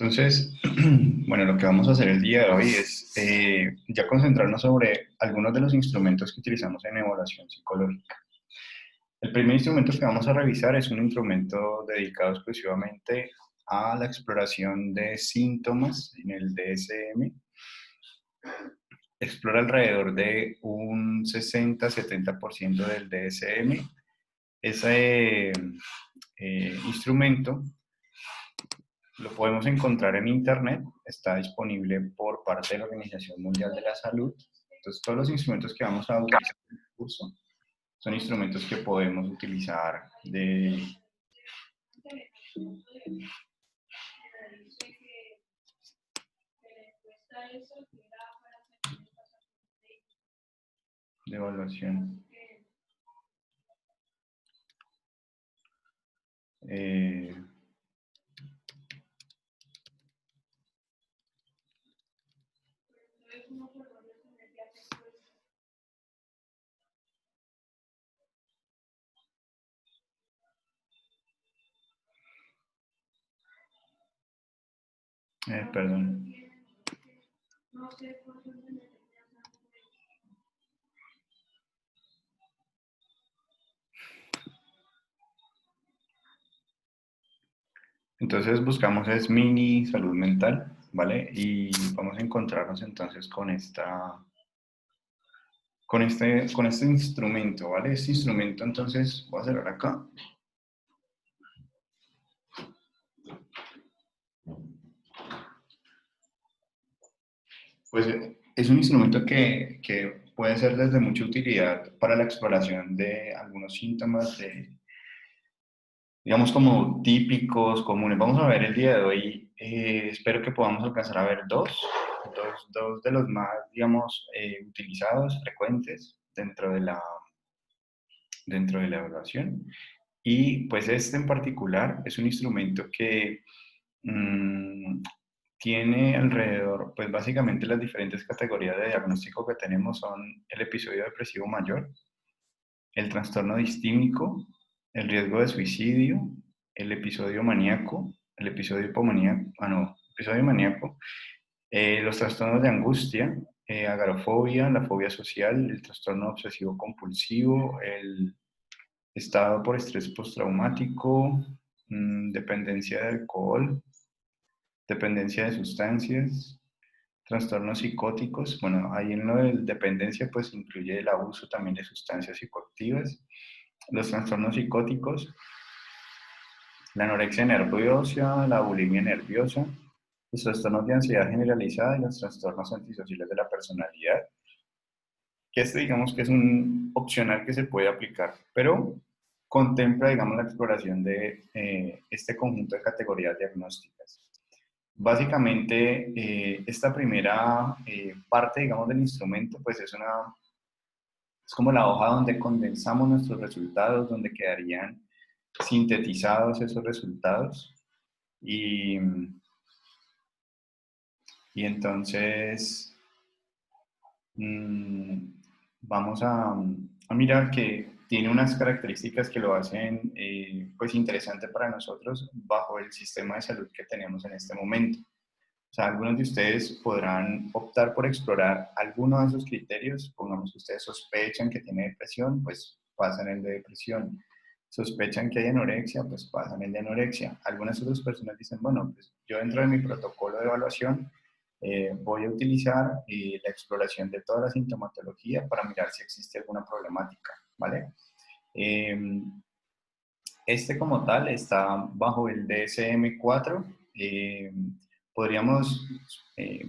Entonces, bueno, lo que vamos a hacer el día de hoy es ya concentrarnos sobre algunos de los instrumentos que utilizamos en evaluación psicológica. El primer instrumento que vamos a revisar es un instrumento dedicado exclusivamente a la exploración de síntomas en el DSM. Explora alrededor de un 60-70% del DSM. Ese instrumento lo podemos encontrar en Internet, está disponible por parte de la Organización Mundial de la Salud. Entonces, todos los instrumentos que vamos a utilizar en el curso son instrumentos que podemos utilizar de evaluación. Eh, perdón. Entonces buscamos es mini salud mental, ¿vale? Y vamos a encontrarnos entonces con este instrumento, ¿vale? Este instrumento entonces voy a cerrar acá. Pues es un instrumento que puede ser desde mucha utilidad para la exploración de algunos síntomas digamos, como típicos, comunes. Vamos a ver el día de hoy, espero que podamos alcanzar a ver dos de los más, digamos, utilizados, frecuentes dentro de la evaluación. Y pues este en particular es un instrumento que mm, tiene alrededor, pues básicamente las diferentes categorías de diagnóstico que tenemos son el episodio depresivo mayor, el trastorno distímico, el riesgo de suicidio, el episodio maníaco, el episodio hipomaníaco, episodio maníaco, los trastornos de angustia, agorafobia, la fobia social, el trastorno obsesivo compulsivo, el estado por estrés postraumático, dependencia de alcohol, dependencia de sustancias, trastornos psicóticos. Bueno, ahí en lo de dependencia pues incluye el abuso también de sustancias psicoactivas, los trastornos psicóticos, la anorexia nerviosa, la bulimia nerviosa, los trastornos de ansiedad generalizada y los trastornos antisociales de la personalidad, que este digamos que es un opcional que se puede aplicar, pero contempla digamos la exploración de este conjunto de categorías diagnósticas. Básicamente, esta primera parte, digamos, del instrumento, pues es como la hoja donde condensamos nuestros resultados, donde quedarían sintetizados esos resultados. Y, y entonces mmm, vamos a mirar que tiene unas características que lo hacen pues interesante para nosotros bajo el sistema de salud que tenemos en este momento. O sea, algunos de ustedes podrán optar por explorar alguno de esos criterios. Pongamos que ustedes sospechan que tiene depresión, pues pasan el de depresión. Sospechan que hay anorexia, pues pasan el de anorexia. Algunas otras personas dicen, bueno, pues yo dentro de mi protocolo de evaluación voy a utilizar la exploración de toda la sintomatología para mirar si existe alguna problemática, ¿vale? Eh, este como tal está bajo el DSM-4. Podríamos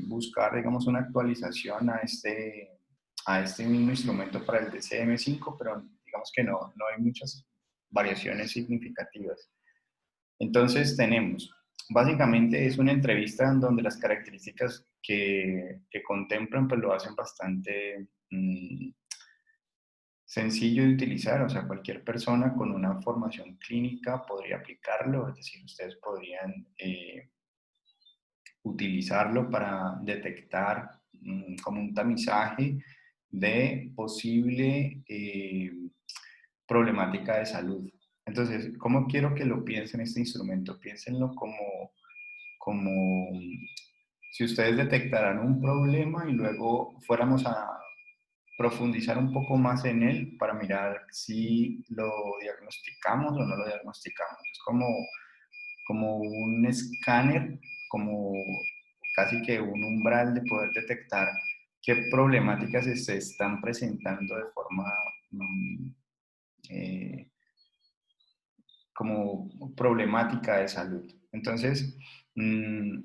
buscar, digamos, una actualización a este mismo instrumento para el DSM-5, pero digamos que no hay muchas variaciones significativas. Entonces tenemos, básicamente es una entrevista en donde las características que contemplan pues lo hacen bastante sencillo de utilizar, o sea, cualquier persona con una formación clínica podría aplicarlo, es decir, ustedes podrían utilizarlo para detectar como un tamizaje de posible problemática de salud. Entonces, ¿cómo quiero que lo piensen este instrumento? Piénsenlo como como si ustedes detectaran un problema y luego fuéramos a profundizar un poco más en él para mirar si lo diagnosticamos o no lo diagnosticamos. Es como un escáner, como casi que un umbral de poder detectar qué problemáticas se están presentando de forma mm, eh, como problemática de salud. Entonces, mmm,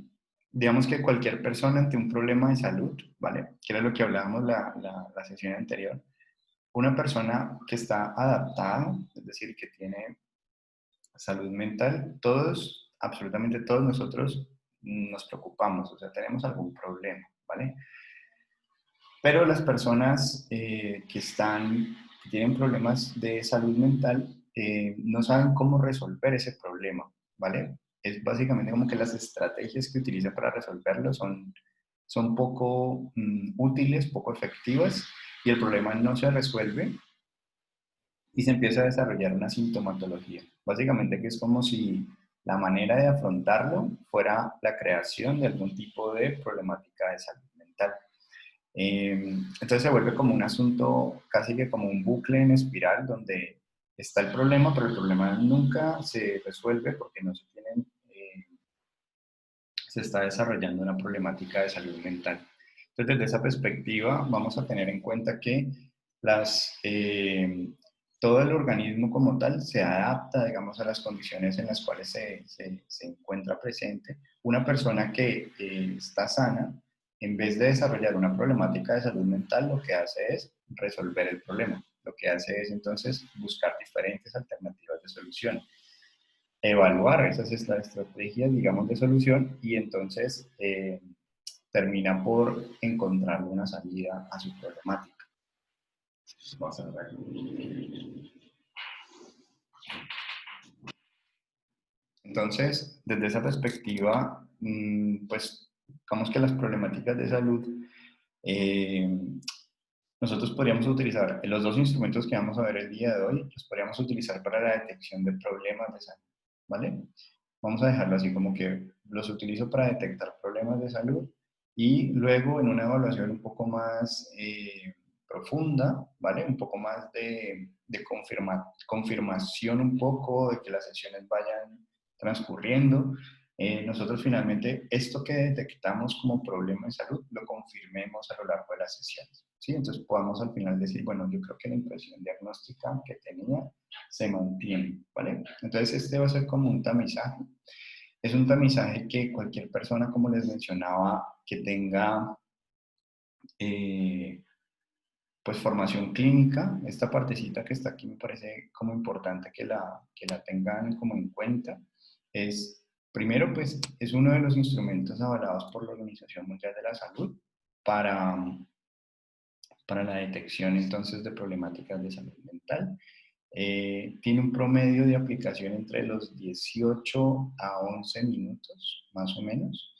digamos que cualquier persona ante un problema de salud, ¿vale? Que era lo que hablábamos la sesión anterior, una persona que está adaptada, es decir, que tiene salud mental, todos, absolutamente todos nosotros nos preocupamos, o sea, tenemos algún problema, ¿vale? Pero las personas que tienen problemas de salud mental no saben cómo resolver ese problema, ¿vale? Es básicamente como que las estrategias que utilizan para resolverlo son poco útiles, poco efectivas, y el problema no se resuelve y se empieza a desarrollar una sintomatología. Básicamente que es como si la manera de afrontarlo fuera la creación de algún tipo de problemática de salud mental. Entonces se vuelve como un asunto, casi que como un bucle en espiral donde está el problema, pero el problema nunca se resuelve porque no se tienen, se está desarrollando una problemática de salud mental. Entonces, desde esa perspectiva, vamos a tener en cuenta que las, todo el organismo como tal se adapta, digamos, a las condiciones en las cuales se encuentra presente. Una persona que está sana, en vez de desarrollar una problemática de salud mental, lo que hace es resolver el problema. Lo que hace es entonces buscar diferentes alternativas de solución, evaluar esas estrategias, digamos, de solución y entonces termina por encontrar una salida a su problemática. Vamos a ver. Entonces, desde esa perspectiva, pues, digamos que las problemáticas de salud, eh, nosotros podríamos utilizar los dos instrumentos que vamos a ver el día de hoy, los podríamos utilizar para la detección de problemas de salud, ¿vale? Vamos a dejarlo así como que los utilizo para detectar problemas de salud y luego en una evaluación un poco más profunda, ¿vale? Un poco más de confirmación un poco, de que las sesiones vayan transcurriendo. Nosotros finalmente esto que detectamos como problema de salud lo confirmemos a lo largo de las sesiones. ¿Sí? Entonces podamos al final decir, bueno, yo creo que la impresión diagnóstica que tenía se mantiene, ¿vale? Entonces este va a ser como un tamizaje. Es un tamizaje que cualquier persona, como les mencionaba, que tenga pues formación clínica, esta partecita que está aquí me parece como importante que la tengan como en cuenta, es, primero pues es uno de los instrumentos avalados por la Organización Mundial de la Salud para, para la detección entonces de problemáticas de salud mental. Tiene un promedio de aplicación entre los 18 a 11 minutos, más o menos.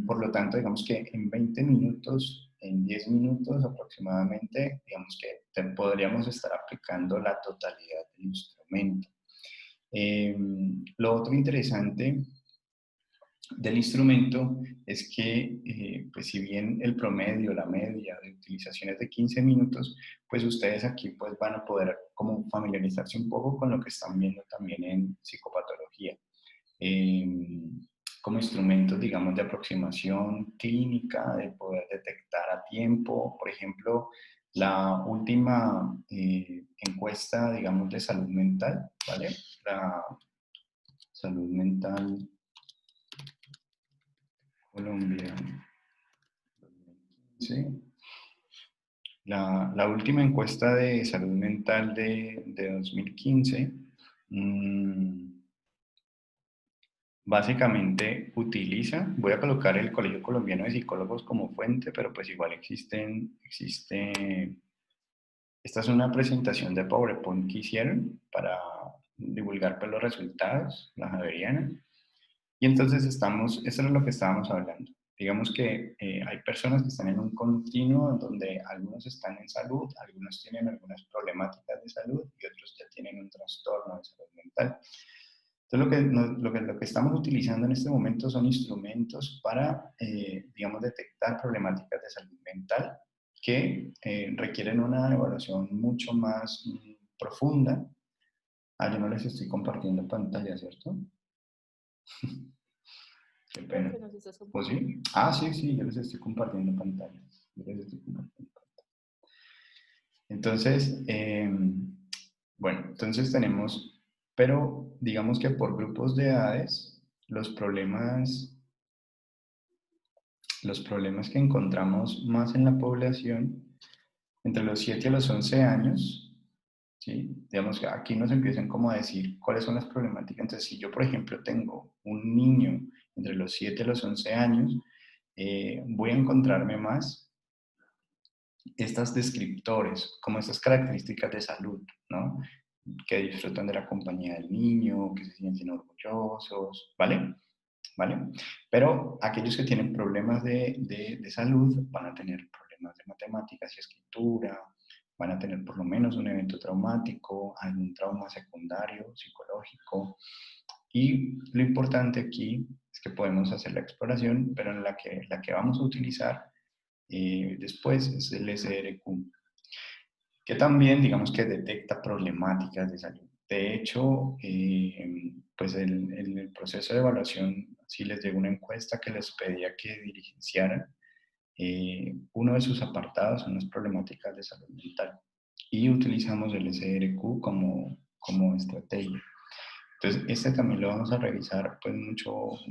Por lo tanto, digamos que en 20 minutos, en 10 minutos aproximadamente, digamos que podríamos estar aplicando la totalidad del instrumento. Lo otro interesante del instrumento es que, pues si bien el promedio, la media de utilización es de 15 minutos, pues ustedes aquí pues van a poder como familiarizarse un poco con lo que están viendo también en psicopatología. Eh, como instrumentos, digamos, de aproximación clínica, de poder detectar a tiempo, por ejemplo, la última encuesta, digamos, de salud mental, ¿vale? La salud mental Colombia. Sí. La última encuesta de salud mental de 2015 básicamente utiliza, voy a colocar el Colegio Colombiano de Psicólogos como fuente, pero pues igual esta es una presentación de PowerPoint que hicieron para divulgar pues, los resultados, la Javeriana. Y entonces eso es lo que estábamos hablando. Digamos que hay personas que están en un continuo donde algunos están en salud, algunos tienen algunas problemáticas de salud y otros ya tienen un trastorno de salud mental. Entonces, lo que estamos utilizando en este momento son instrumentos para, digamos, detectar problemáticas de salud mental que requieren una evaluación mucho más profunda. Ah, yo no les estoy compartiendo pantalla, ¿cierto? Qué Creo pena. que nos estás ¿O compartiendo. sí? Ah, sí, sí, yo les estoy compartiendo pantalla. Yo les estoy compartiendo. Entonces, bueno, entonces tenemos, pero digamos que por grupos de edades, los problemas que encontramos más en la población, entre los 7 y los 11 años, ¿sí? Digamos que aquí nos empiezan como a decir cuáles son las problemáticas. Entonces, si yo, por ejemplo, tengo un niño entre los 7 y los 11 años, voy a encontrarme más estas descriptores, como estas características de salud, ¿no? Que disfrutan de la compañía del niño, que se sienten orgullosos, ¿vale? ¿Vale? Pero aquellos que tienen problemas de salud van a tener problemas de matemáticas y escritura, van a tener por lo menos un evento traumático, algún trauma secundario, psicológico. Y lo importante aquí es que podemos hacer la exploración, pero en la que vamos a utilizar después es el SRQ, que también digamos que detecta problemáticas de salud. De hecho, pues en el proceso de evaluación, si les llegó una encuesta que les pedía que diligenciaran, uno de sus apartados son las problemáticas de salud mental y utilizamos el SRQ como estrategia. Entonces, este también lo vamos a revisar pues un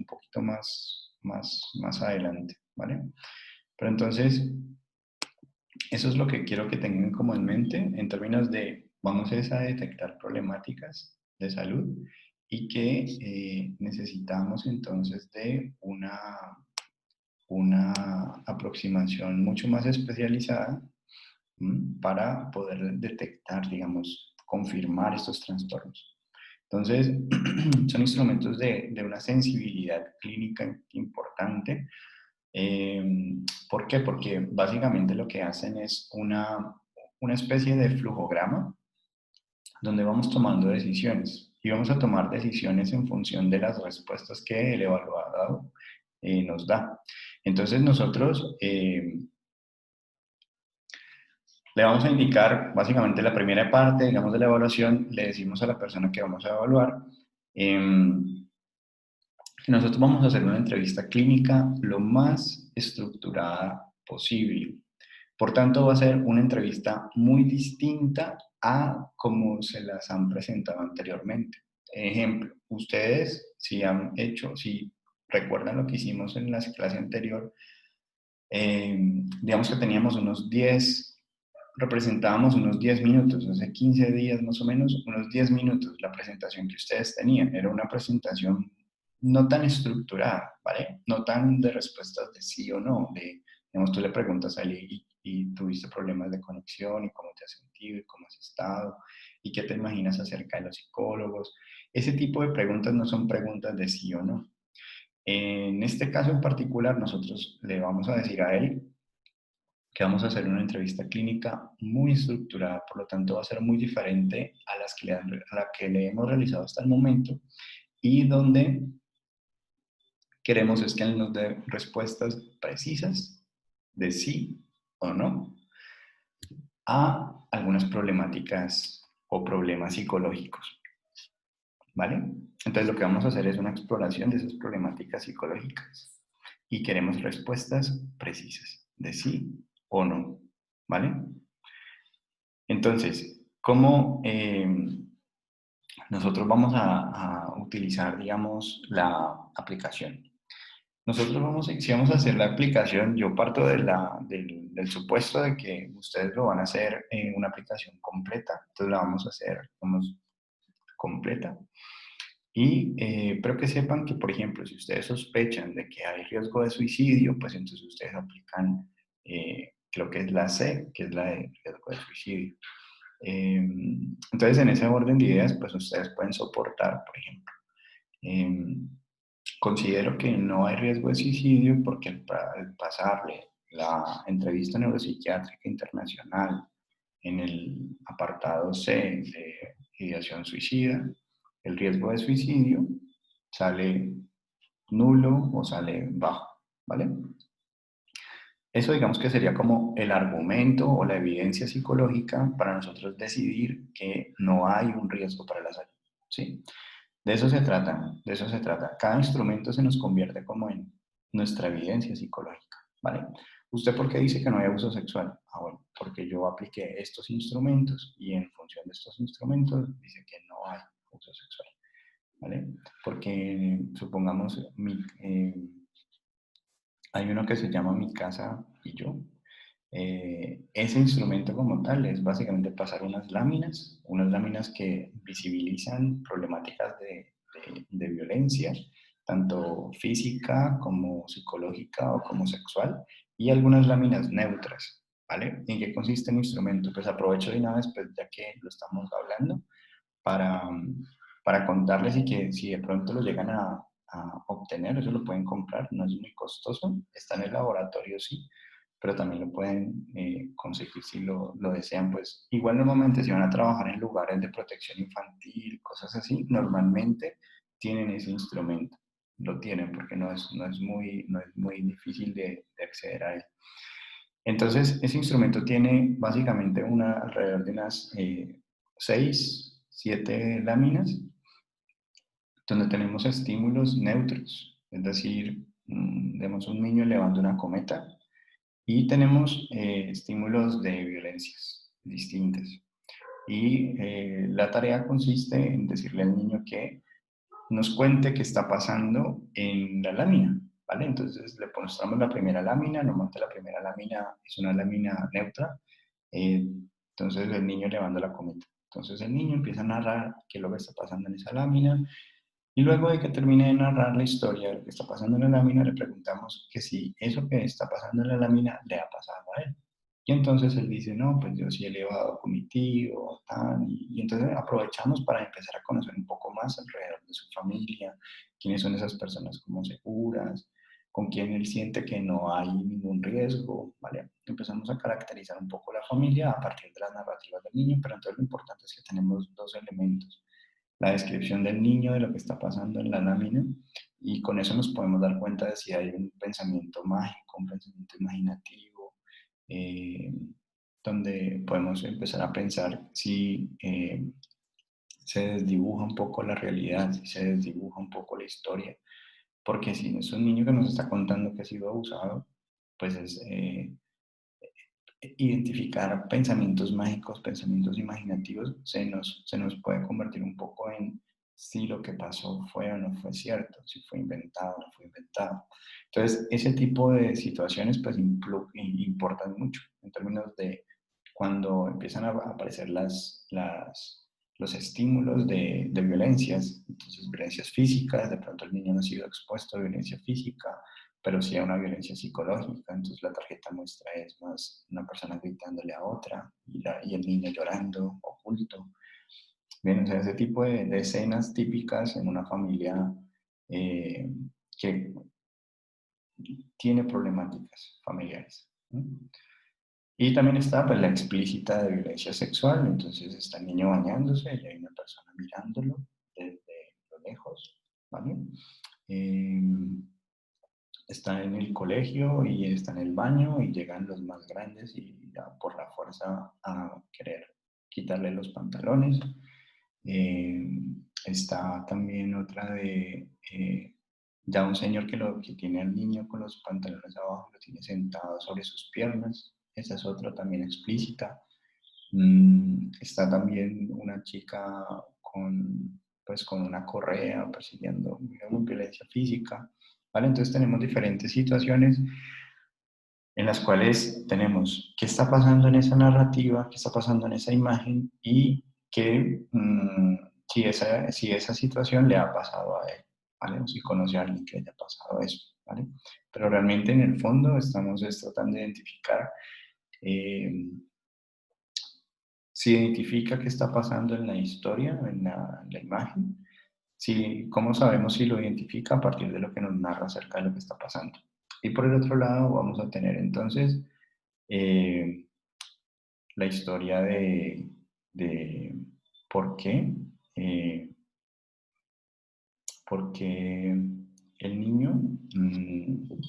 poquito más adelante, ¿vale? Pero entonces, eso es lo que quiero que tengan como en mente en términos de vamos a detectar problemáticas de salud y que necesitamos entonces de una aproximación mucho más especializada para poder detectar, digamos, confirmar estos trastornos. Entonces, son instrumentos de una sensibilidad clínica importante. ¿Por qué? Porque básicamente lo que hacen es una especie de flujograma donde vamos tomando decisiones y vamos a tomar decisiones en función de las respuestas que el evaluado nos da. Entonces nosotros le vamos a indicar básicamente la primera parte, digamos, de la evaluación, le decimos a la persona que vamos a evaluar que nosotros vamos a hacer una entrevista clínica lo más estructurada posible. Por tanto, va a ser una entrevista muy distinta a como se las han presentado anteriormente. Ejemplo, ustedes si recuerdan lo que hicimos en la clase anterior, digamos que teníamos representábamos unos 10 minutos, hace 15 días más o menos, unos 10 minutos. La presentación que ustedes tenían era una presentación no tan estructurada, ¿vale? No tan de respuestas de sí o no, digamos, tú le preguntas a él y tuviste problemas de conexión y cómo te has sentido y cómo has estado y qué te imaginas acerca de los psicólogos. Ese tipo de preguntas no son preguntas de sí o no. En este caso en particular, nosotros le vamos a decir a él que vamos a hacer una entrevista clínica muy estructurada, por lo tanto va a ser muy diferente a la que le hemos realizado hasta el momento y donde queremos es que él nos dé respuestas precisas de sí o no a algunas problemáticas o problemas psicológicos, ¿vale? Entonces lo que vamos a hacer es una exploración de esas problemáticas psicológicas y queremos respuestas precisas de sí o no, ¿vale? Entonces, ¿cómo nosotros vamos a utilizar, digamos, la aplicación? Nosotros si vamos a hacer la aplicación, yo parto del supuesto de que ustedes lo van a hacer en una aplicación completa, entonces la vamos a hacer completa. Pero que sepan que, por ejemplo, si ustedes sospechan de que hay riesgo de suicidio, pues entonces ustedes aplican lo que es la C, que es la de riesgo de suicidio. Entonces, en ese orden de ideas, pues ustedes pueden soportar, por ejemplo. Considero que no hay riesgo de suicidio porque al pasarle la entrevista neuropsiquiátrica internacional en el apartado C de ideación suicida, el riesgo de suicidio sale nulo o sale bajo, ¿vale? Eso digamos que sería como el argumento o la evidencia psicológica para nosotros decidir que no hay un riesgo para la salud, ¿sí? De eso se trata, de eso se trata. Cada instrumento se nos convierte como en nuestra evidencia psicológica, ¿vale? ¿Usted por qué dice que no hay abuso sexual? Ah, bueno, porque yo apliqué estos instrumentos y en función de estos instrumentos dice que no hay abuso sexual, ¿vale? Porque supongamos, hay uno que se llama Mi Casa y Yo. Ese instrumento como tal es básicamente pasar unas láminas que visibilizan problemáticas de violencia, tanto física como psicológica o como sexual, y algunas láminas neutras, ¿vale? ¿En qué consiste el instrumento? Pues aprovecho de una vez, pues ya que lo estamos hablando, para, para contarles y que si de pronto lo llegan a obtener, eso lo pueden comprar, no es muy costoso, está en el laboratorio, sí, pero también lo pueden conseguir si lo desean. Pues igual normalmente si van a trabajar en lugares de protección infantil, cosas así, normalmente tienen ese instrumento, lo tienen porque no es muy difícil de acceder a él. Entonces, ese instrumento tiene básicamente alrededor de unas 6, 7 láminas, donde tenemos estímulos neutros, es decir, vemos un niño elevando una cometa, y tenemos estímulos de violencias distintas. Y la tarea consiste en decirle al niño que nos cuente qué está pasando en la lámina, ¿vale? Entonces le mostramos la primera lámina, normalmente la primera lámina es una lámina neutra, eh, entonces el niño elevando la cometa. Entonces el niño empieza a narrar qué es lo que está pasando en esa lámina, y luego de que termine de narrar la historia de lo que está pasando en la lámina, le preguntamos que si eso que está pasando en la lámina le ha pasado a él. Y entonces él dice, no, pues yo sí he elevado con mi tío, tan, y entonces aprovechamos para empezar a conocer un poco más alrededor de su familia, quiénes son esas personas como seguras, con quién él siente que no hay ningún riesgo, ¿vale? Empezamos a caracterizar un poco la familia a partir de las narrativas del niño, pero entonces lo importante es que tenemos dos elementos: la descripción del niño de lo que está pasando en la lámina, y con eso nos podemos dar cuenta de si hay un pensamiento mágico, un pensamiento imaginativo, eh, donde podemos empezar a pensar si se desdibuja un poco la realidad, si se desdibuja un poco la historia, porque si es un niño que nos está contando que ha sido abusado, pues es identificar pensamientos mágicos, pensamientos imaginativos, se nos puede convertir un poco en si lo que pasó fue o no fue cierto, si fue inventado o no fue inventado. Entonces, ese tipo de situaciones pues importan mucho en términos de cuando empiezan a aparecer los estímulos de violencias, entonces violencias físicas, de pronto el niño no ha sido expuesto a violencia física, pero sí a una violencia psicológica. Entonces la tarjeta muestra es más una persona gritándole a otra y el niño llorando, oculto. Bien, o sea, ese tipo de escenas típicas en una familia eh, que tiene problemáticas familiares, ¿no? Y también está pues, la explícita de violencia sexual, entonces está el niño bañándose y hay una persona mirándolo desde lo lejos, ¿vale? Eh, Está en el colegio y está en el baño y llegan los más grandes y ya por la fuerza a querer quitarle los pantalones. Eh, Está también otra de ya un señor que tiene al niño con los pantalones abajo, lo tiene sentado sobre sus piernas. Esa es otra también explícita. Está también una chica pues, con una correa persiguiendo, digamos, violencia física, ¿vale? Entonces tenemos diferentes situaciones en las cuales tenemos qué está pasando en esa narrativa, qué está pasando en esa imagen y si esa situación le ha pasado a él, ¿vale? O si conoce a alguien que haya pasado eso, ¿vale? Pero realmente en el fondo estamos tratando de identificar eh, si identifica qué está pasando en la historia, en la imagen, si, ¿cómo sabemos si lo identifica? A partir de lo que nos narra acerca de lo que está pasando. Y por el otro lado vamos a tener entonces eh, la historia de por qué porque el niño,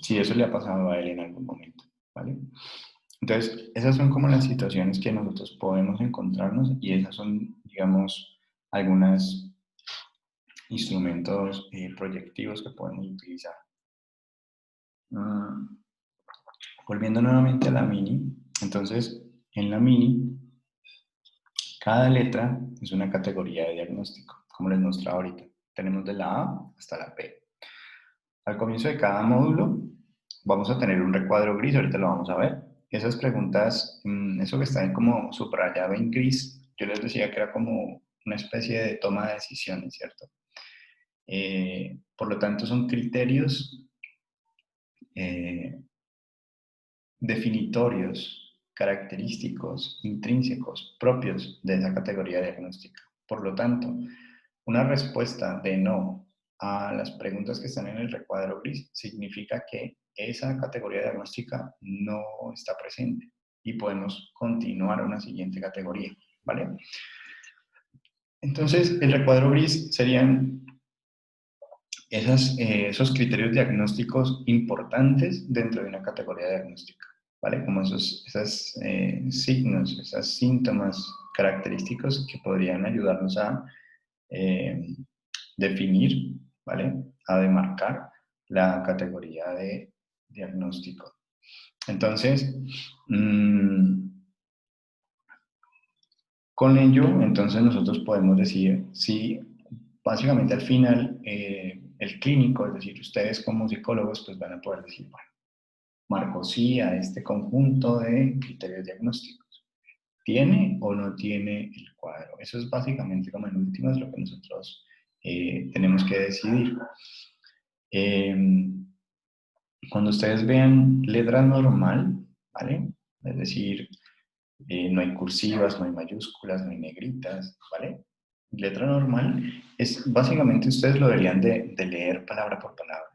si eso le ha pasado a él en algún momento, ¿vale? Entonces, esas son como las situaciones que nosotros podemos encontrarnos y esas son, digamos, algunos instrumentos proyectivos que podemos utilizar. Mm, Volviendo nuevamente a la mini, entonces, en la mini, cada letra es una categoría de diagnóstico, como les mostraba ahorita. Tenemos de la A hasta la P. Al comienzo de cada módulo vamos a tener un recuadro gris, ahorita lo vamos a ver. Esas preguntas, eso que está ahí como subrayado en gris, yo les decía que era como una especie de toma de decisiones, ¿cierto? Por lo tanto, son criterios eh, definitorios, característicos, intrínsecos, propios de esa categoría diagnóstica. Por lo tanto, una respuesta de no a las preguntas que están en el recuadro gris significa que esa categoría diagnóstica no está presente y podemos continuar a una siguiente categoría, ¿vale? Entonces, el recuadro gris serían esos criterios diagnósticos importantes dentro de una categoría diagnóstica, ¿vale? Como esos signos, esos síntomas característicos que podrían ayudarnos a eh, definir, ¿vale? A demarcar la categoría de diagnóstico. Entonces, con ello, entonces nosotros podemos decir si básicamente al final el clínico, es decir, ustedes como psicólogos, pues van a poder decir, bueno, marco sí a este conjunto de criterios diagnósticos. ¿Tiene o no tiene el cuadro? Eso es básicamente como en últimas lo que nosotros tenemos que decidir. Cuando ustedes vean letra normal, ¿vale? Es decir, no hay cursivas, no hay mayúsculas, no hay negritas, ¿vale? Letra normal es básicamente ustedes lo deberían de leer palabra por palabra,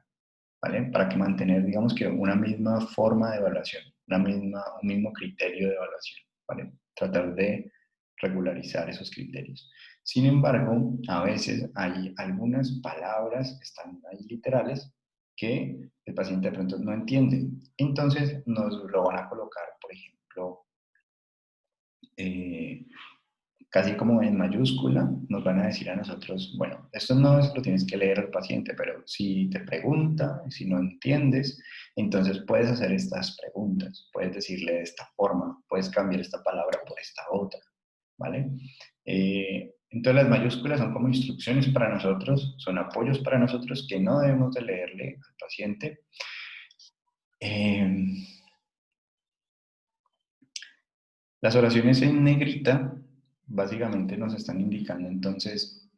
¿vale? Para que mantener, digamos que una misma forma de evaluación, un mismo criterio de evaluación, ¿vale? Tratar de regularizar esos criterios. Sin embargo, a veces hay algunas palabras que están ahí literales que el paciente de pronto no entiende. Entonces nos lo van a colocar, por ejemplo, eh, casi como en mayúscula, nos van a decir a nosotros, bueno, esto no es lo tienes que leer al paciente, pero si te pregunta, si no entiendes, entonces puedes hacer estas preguntas, puedes decirle de esta forma, puedes cambiar esta palabra por esta otra, ¿vale? Entonces las mayúsculas son como instrucciones para nosotros, son apoyos para nosotros que no debemos de leerle al paciente. Eh, las oraciones en negrita básicamente nos están indicando entonces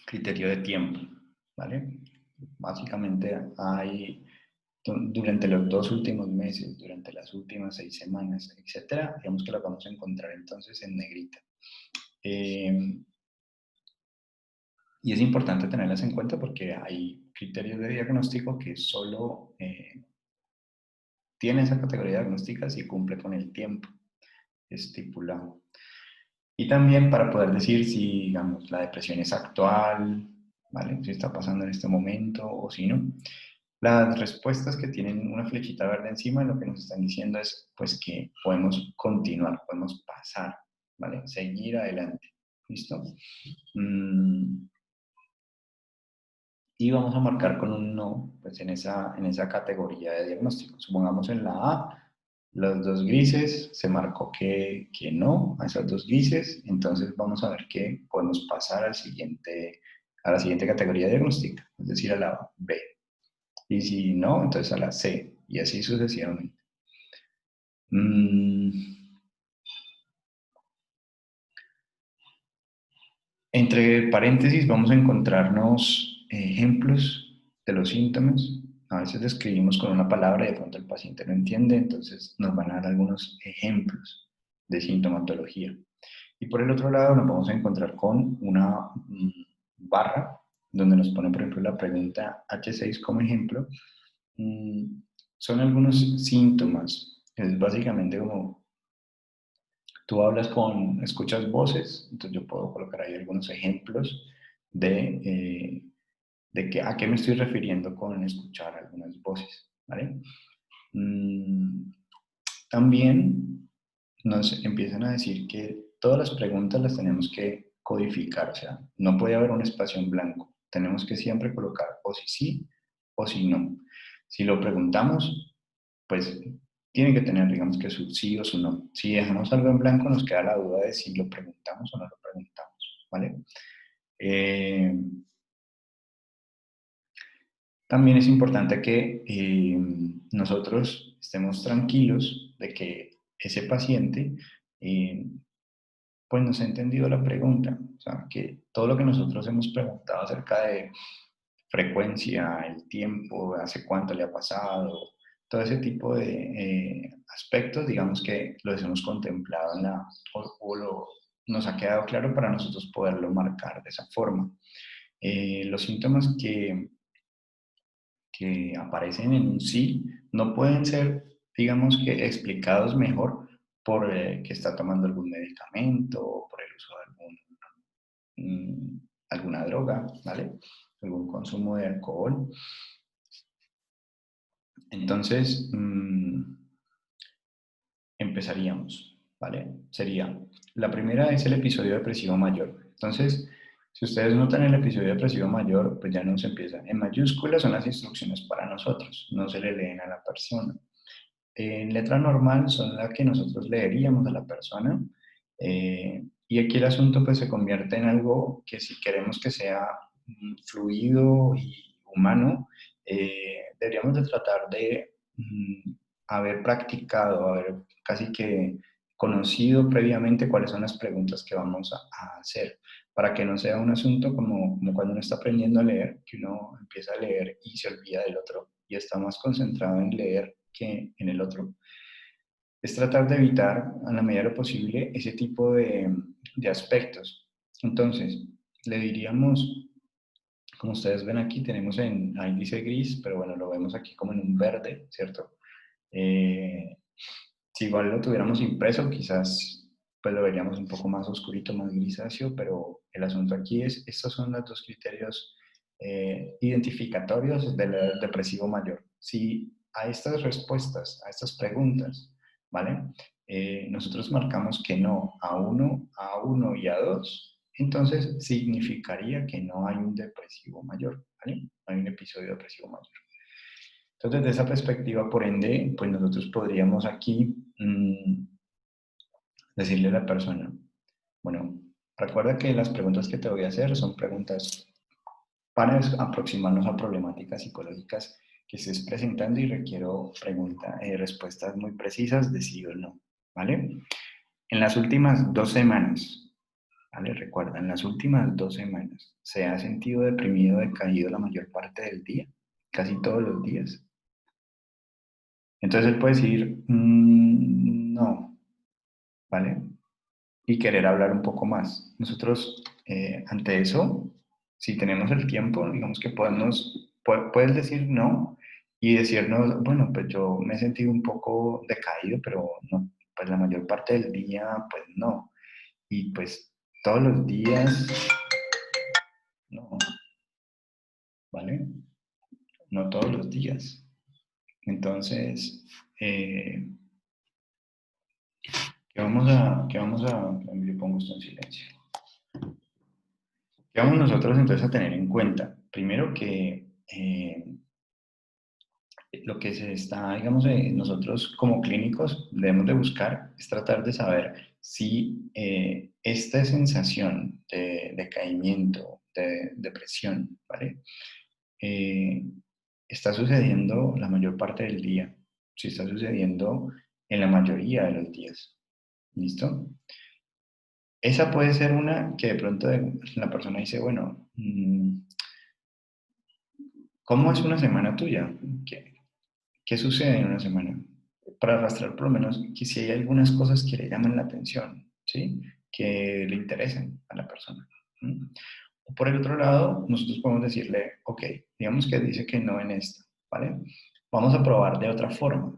criterio de tiempo, ¿vale? Básicamente hay, durante los 2 últimos meses, durante las últimas 6 semanas, etcétera, digamos que las vamos a encontrar entonces en negrita. Y es importante tenerlas en cuenta porque hay criterios de diagnóstico que solo tiene esa categoría diagnóstica si cumple con el tiempo estipulado. Y también para poder decir si, digamos, la depresión es actual, ¿vale? Si está pasando en este momento o si no. Las respuestas que tienen una flechita verde encima lo que nos están diciendo es pues que podemos continuar, podemos pasar, ¿vale? Seguir adelante, ¿listo? Y vamos a marcar con un no pues en esa categoría de diagnóstico. Supongamos en la A, los dos grises, se marcó que no a esas dos grises, entonces vamos a ver que podemos pasar a la siguiente categoría diagnóstica, es decir, a la B. Y si no, entonces a la C, y así sucesivamente. Mm, Entre paréntesis vamos a encontrarnos ejemplos de los síntomas. A veces describimos con una palabra y de pronto el paciente no entiende, entonces nos van a dar algunos ejemplos de sintomatología. Y por el otro lado nos vamos a encontrar con una barra donde nos pone, por ejemplo, la pregunta H6 como ejemplo. Mm, Son algunos síntomas. Es básicamente como tú escuchas voces, entonces yo puedo colocar ahí algunos ejemplos a qué me estoy refiriendo con escuchar algunas voces, ¿vale? Mm, También nos empiezan a decir que todas las preguntas las tenemos que codificar, o sea, no puede haber un espacio en blanco. Tenemos que siempre colocar o si sí o si no. Si lo preguntamos, pues tiene que tener, digamos que su sí o su no. Si dejamos algo en blanco, nos queda la duda de si lo preguntamos o no lo preguntamos, ¿vale? Eh, También es importante que nosotros estemos tranquilos de que ese paciente eh, pues nos ha entendido la pregunta. O sea, que todo lo que nosotros hemos preguntado acerca de frecuencia, el tiempo, hace cuánto le ha pasado, todo ese tipo de aspectos, digamos que los hemos contemplado nos ha quedado claro para nosotros poderlo marcar de esa forma. Los síntomas que aparecen en un sí no pueden ser, digamos que, explicados mejor por que está tomando algún medicamento o por el uso de alguna droga, ¿vale? Algún consumo de alcohol. Entonces, empezaríamos, ¿vale? Sería, la primera es el episodio depresivo mayor. Entonces, si ustedes notan el episodio depresivo mayor, pues ya nos empieza. En mayúsculas son las instrucciones para nosotros, no se le leen a la persona. En letra normal son las que nosotros leeríamos a la persona. Y aquí el asunto pues se convierte en algo que si queremos que sea fluido y humano, deberíamos de tratar de haber practicado, haber casi que conocido previamente cuáles son las preguntas que vamos a hacer, para que no sea un asunto como cuando uno está aprendiendo a leer, que uno empieza a leer y se olvida del otro y está más concentrado en leer que en el otro. Es tratar de evitar a la medida de lo posible ese tipo de aspectos. Entonces, le diríamos, como ustedes ven aquí, tenemos ahí dice gris, pero bueno, lo vemos aquí como en un verde, ¿cierto? Eh, si igual lo tuviéramos impreso, quizás pues lo veríamos un poco más oscurito, más grisáceo, pero el asunto aquí es, estos son los dos criterios identificatorios del depresivo mayor. Si a estas respuestas, a estas preguntas, ¿vale? Nosotros marcamos que no a uno y a dos, entonces significaría que no hay un depresivo mayor, ¿vale? No hay un episodio depresivo mayor. Entonces, desde esa perspectiva, por ende, pues nosotros podríamos aquí decirle a la persona, bueno, recuerda que las preguntas que te voy a hacer son preguntas para aproximarnos a problemáticas psicológicas que estés presentando y requiero respuestas muy precisas de sí o no, ¿vale? En las últimas 2 semanas, ¿vale? Recuerda, en las últimas 2 semanas, ¿se ha sentido deprimido, decaído la mayor parte del día? Casi todos los días. Entonces él puede decir, no, ¿vale? Y querer hablar un poco más. Nosotros, ante eso, si tenemos el tiempo, digamos que puedes decir no y decirnos, bueno, pues yo me he sentido un poco decaído, pero no, pues la mayor parte del día, pues no. Y pues todos los días, no, ¿vale? No todos los días. Entonces, eh, yo pongo esto en silencio. ¿Qué vamos nosotros entonces a tener en cuenta? Primero que lo que se está, digamos, nosotros como clínicos debemos de buscar es tratar de saber si esta sensación de decaimiento, de depresión, ¿vale? Eh, está sucediendo la mayor parte del día, si está sucediendo en la mayoría de los días, ¿listo? Esa puede ser una que de pronto la persona dice, bueno, ¿cómo es una semana tuya? ¿Qué sucede en una semana? Para arrastrar por lo menos que si hay algunas cosas que le llaman la atención, ¿sí? Que le interesen a la persona. ¿Mm? O por el otro lado, nosotros podemos decirle, ok, digamos que dice que no en esta, ¿vale? Vamos a probar de otra forma.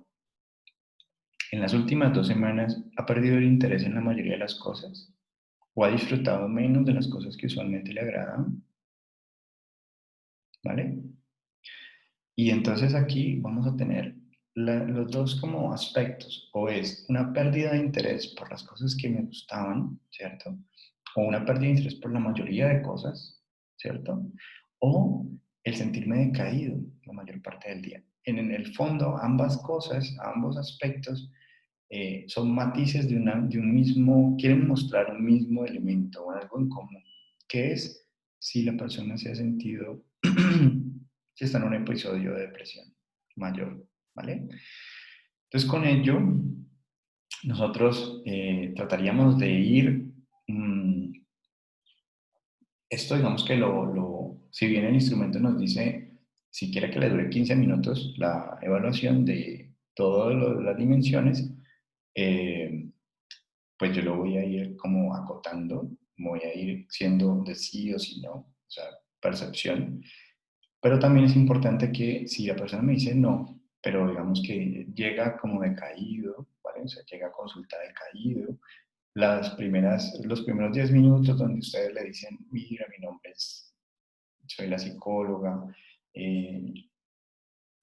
En las últimas 2 semanas, ¿ha perdido el interés en la mayoría de las cosas? ¿O ha disfrutado menos de las cosas que usualmente le agradan? ¿vale? Y entonces aquí vamos a tener los dos como aspectos, o es una pérdida de interés por las cosas que me gustaban, ¿cierto? O una pérdida de interés por la mayoría de cosas, ¿cierto? O el sentirme decaído la mayor parte del día. En el fondo, ambas cosas, ambos aspectos, son matices de un mismo, quieren mostrar un mismo elemento o algo en común, que es si la persona se ha sentido, si está en un episodio de depresión mayor, ¿vale? Entonces con ello, nosotros trataríamos de ir, esto digamos que si bien el instrumento nos dice, si quiere que le dure 15 minutos la evaluación de todas las dimensiones, eh, pues yo lo voy a ir como acotando, voy a ir siendo de sí o sí no, o sea, percepción. Pero también es importante que si la persona me dice no, pero digamos que llega como decaído, ¿vale? O sea, llega a consulta decaído, los primeros 10 minutos donde ustedes le dicen, mira, mi nombre es, soy la psicóloga, eh,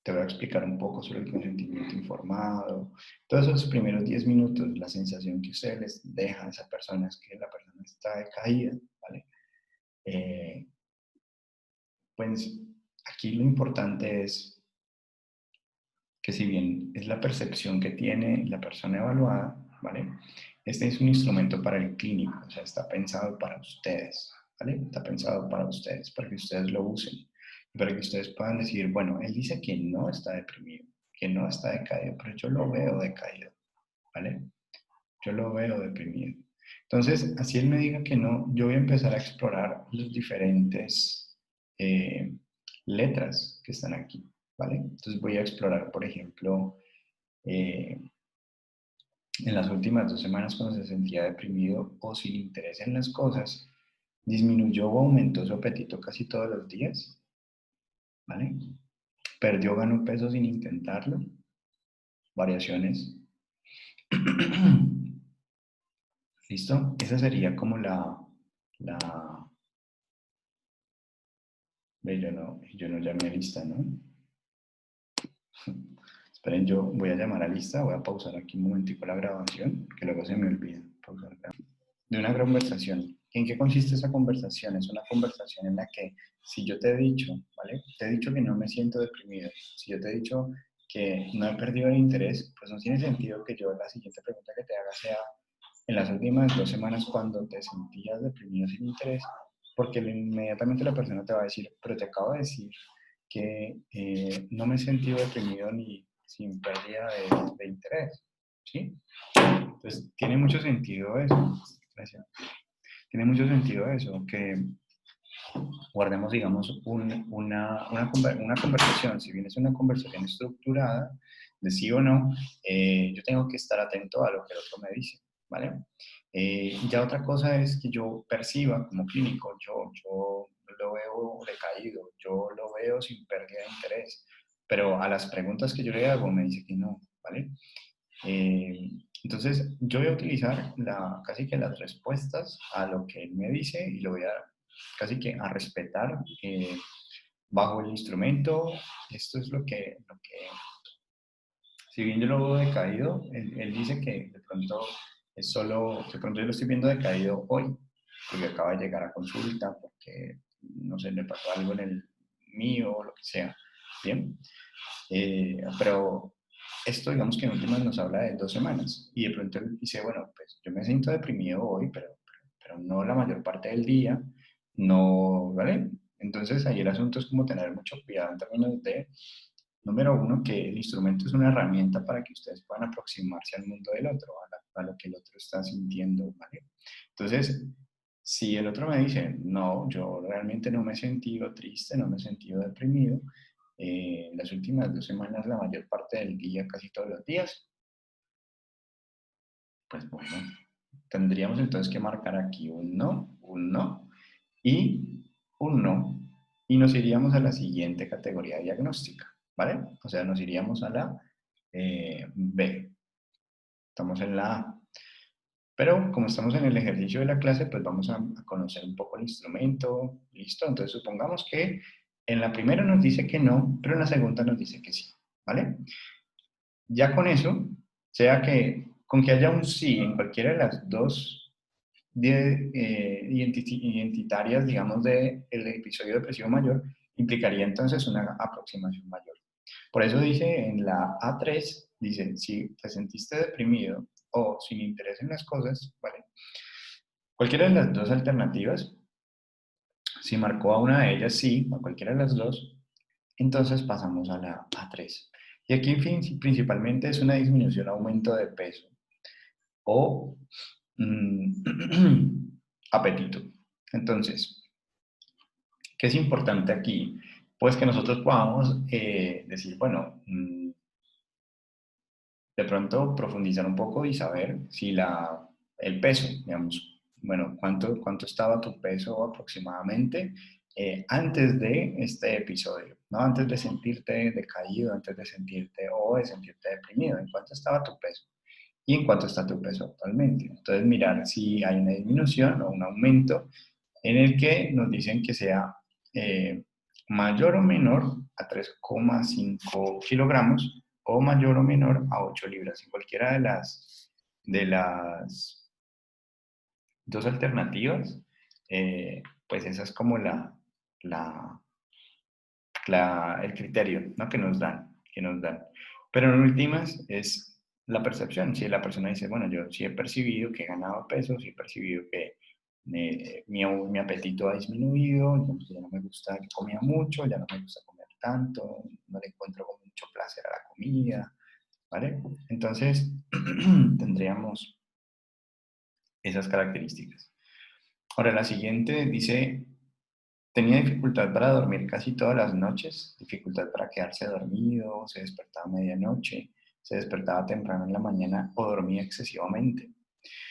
te voy a explicar un poco sobre el consentimiento informado. Todos esos primeros 10 minutos, la sensación que ustedes les dejan a esa persona es que la persona está decaída, ¿vale? Eh, pues aquí lo importante es que si bien es la percepción que tiene la persona evaluada, ¿vale? Este es un instrumento para el clínico, o sea, está pensado para ustedes, ¿vale? Está pensado para ustedes, para que ustedes lo usen, y para que ustedes puedan decir, bueno, él dice que no está deprimido, que no está decaído, pero yo lo veo decaído, ¿vale? Yo lo veo deprimido. Entonces, así él me diga que no, yo voy a empezar a explorar las diferentes eh, letras que están aquí, ¿vale? Entonces voy a explorar, por ejemplo, eh, en las últimas 2 semanas cuando se sentía deprimido o sin interés en las cosas, disminuyó o aumentó su apetito casi todos los días, ¿vale? Perdió, ganó peso sin intentarlo, variaciones. ¿Listo? Esa sería como la, ve, yo no llamé a lista, ¿no? Esperen, yo voy a llamar a lista, voy a pausar aquí un momentico la grabación, que luego se me olvida. De una conversación. ¿En qué consiste esa conversación? Es una conversación en la que si yo te he dicho, ¿vale? Te he dicho que no me siento deprimido, si yo te he dicho que no he perdido el interés, pues no tiene sentido que yo la siguiente pregunta que te haga sea en las últimas 2 semanas cuando te sentías deprimido sin interés, porque inmediatamente la persona te va a decir, pero te acabo de decir que no me he sentido deprimido ni sin pérdida de interés, ¿sí? Entonces, tiene mucho sentido eso. Gracias. Tiene mucho sentido eso, que guardemos, digamos, una conversación. Si bien es una conversación estructurada, de sí o no, yo tengo que estar atento a lo que el otro me dice, ¿vale? Ya otra cosa es que yo perciba como clínico, yo lo veo decaído, yo lo veo sin pérdida de interés, pero a las preguntas que yo le hago me dice que no, ¿vale? Entonces, yo voy a utilizar casi que las respuestas a lo que él me dice y lo voy a casi que a respetar bajo el instrumento. Esto es si bien yo lo veo decaído, él dice que de pronto es solo, de pronto yo lo estoy viendo decaído hoy, porque acaba de llegar a consulta, porque no sé, le pasó algo en el mío o lo que sea. Bien, pero esto, digamos que en últimas nos habla de 2 semanas. Y de pronto él dice, bueno, pues yo me siento deprimido hoy, pero no la mayor parte del día, no, ¿vale? Entonces ahí el asunto es como tener mucho cuidado en términos de, número uno, que el instrumento es una herramienta para que ustedes puedan aproximarse al mundo del otro, a lo que el otro está sintiendo, ¿vale? Entonces, si el otro me dice, no, yo realmente no me he sentido triste, no me he sentido deprimido, las últimas 2 semanas, la mayor parte del día, casi todos los días, pues bueno, tendríamos entonces que marcar aquí un no y un no. Y nos iríamos a la siguiente categoría diagnóstica, ¿vale? O sea, nos iríamos a la B. Estamos en la A. Pero como estamos en el ejercicio de la clase, pues vamos a conocer un poco el instrumento. ¿Listo? Entonces supongamos que En la primera nos dice que no, pero en la segunda nos dice que sí, ¿vale? Ya con eso, sea que con que haya un sí en cualquiera de las dos identitarias, digamos, del episodio depresivo mayor, implicaría entonces una aproximación mayor. Por eso dice en la A3, dice, si te sentiste deprimido o sin interés en las cosas, ¿vale? Cualquiera de las dos alternativas, si marcó a una de ellas sí, a cualquiera de las dos, entonces pasamos a la A3. Y aquí, en fin, principalmente es una disminución, aumento de peso o apetito. Entonces, ¿qué es importante aquí? Pues que nosotros podamos decir, bueno, de pronto profundizar un poco y saber si el peso, digamos, bueno, cuánto estaba tu peso aproximadamente antes de este episodio, ¿no? Antes de sentirte decaído, antes de sentirte o de sentirte deprimido, ¿en cuánto estaba tu peso? Y en cuánto está tu peso actualmente. Entonces, mirar si hay una disminución o un aumento en el que nos dicen que sea eh, mayor o menor a 3,5 kilogramos o mayor o menor a 8 libras. En cualquiera de las dos alternativas, pues esa es como la, el criterio, ¿no? que nos dan. Pero en últimas es la percepción. Si la persona dice, bueno, yo sí he percibido que he ganado peso, sí he percibido que mi apetito ha disminuido, entonces ya no me gusta que comía mucho, ya no me gusta comer tanto, no le encuentro con mucho placer a la comida, ¿vale? Entonces, tendríamos esas características. Ahora, la siguiente dice, tenía dificultad para dormir casi todas las noches, dificultad para quedarse dormido, se despertaba a medianoche, se despertaba temprano en la mañana o dormía excesivamente.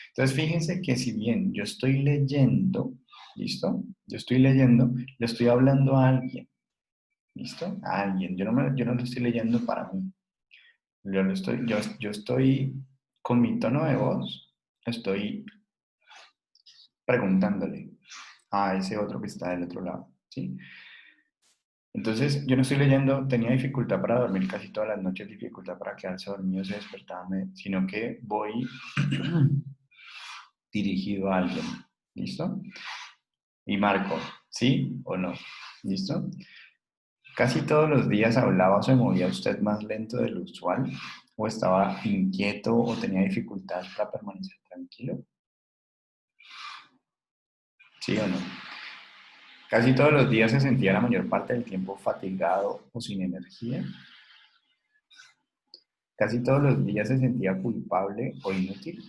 Entonces, fíjense que si bien yo estoy leyendo, ¿listo? Yo estoy leyendo, le estoy hablando a alguien, ¿listo? A alguien. Yo no lo estoy leyendo para mí. Yo estoy con mi tono de voz, estoy preguntándole a ese otro que está del otro lado, ¿sí? Entonces, yo no estoy leyendo, tenía dificultad para dormir casi todas las noches, dificultad para quedarse dormido, se despertaba, sino que voy dirigido a alguien, ¿listo? Y marco, ¿sí o no? ¿Listo? Casi todos los días hablaba o se movía usted más lento de lo usual, o estaba inquieto o tenía dificultades para permanecer tranquilo, ¿sí o no? Casi todos los días se sentía la mayor parte del tiempo fatigado o sin energía. Casi todos los días se sentía culpable o inútil.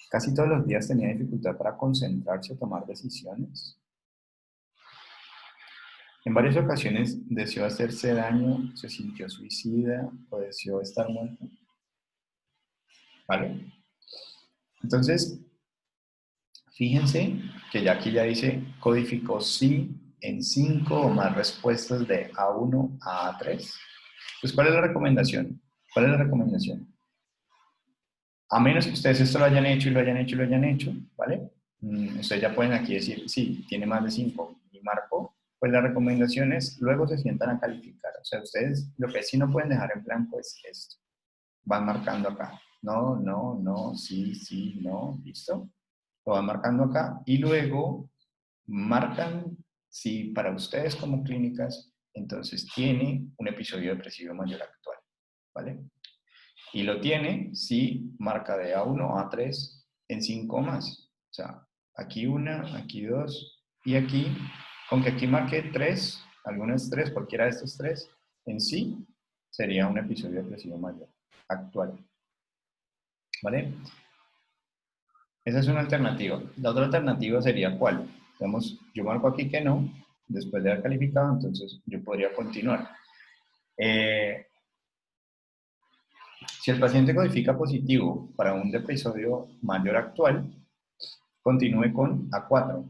Casi todos los días tenía dificultad para concentrarse o tomar decisiones. En varias ocasiones deseó hacerse daño, se sintió suicida o deseó estar muerto. ¿Vale? Entonces, fíjense que ya aquí ya dice, codificó sí en 5 o más respuestas de A1 a A3. Pues, ¿cuál es la recomendación? ¿Cuál es la recomendación? A menos que ustedes esto lo hayan hecho y lo hayan hecho y lo hayan hecho, ¿vale? Ustedes ya pueden aquí decir, sí, tiene más de 5 y marco. Pues la recomendación es, luego se sientan a calificar. O sea, ustedes lo que sí no pueden dejar en blanco es esto. Van marcando acá. No, no, no, sí, sí, no, ¿listo? Lo van marcando acá y luego marcan si para ustedes como clínicas entonces tiene un episodio depresivo mayor actual, ¿vale? Y lo tiene si marca de A1 a A3 en 5 más. O sea, aquí una, aquí dos y aquí, con que aquí marque 3, algunas 3, cualquiera de estos 3, en sí sería un episodio depresivo mayor actual, ¿vale? Esa es una alternativa. La otra alternativa sería ¿cuál? Digamos, yo marco aquí que no, después de haber calificado, entonces yo podría continuar. Eh, si el paciente codifica positivo para un episodio mayor actual, continúe con A4.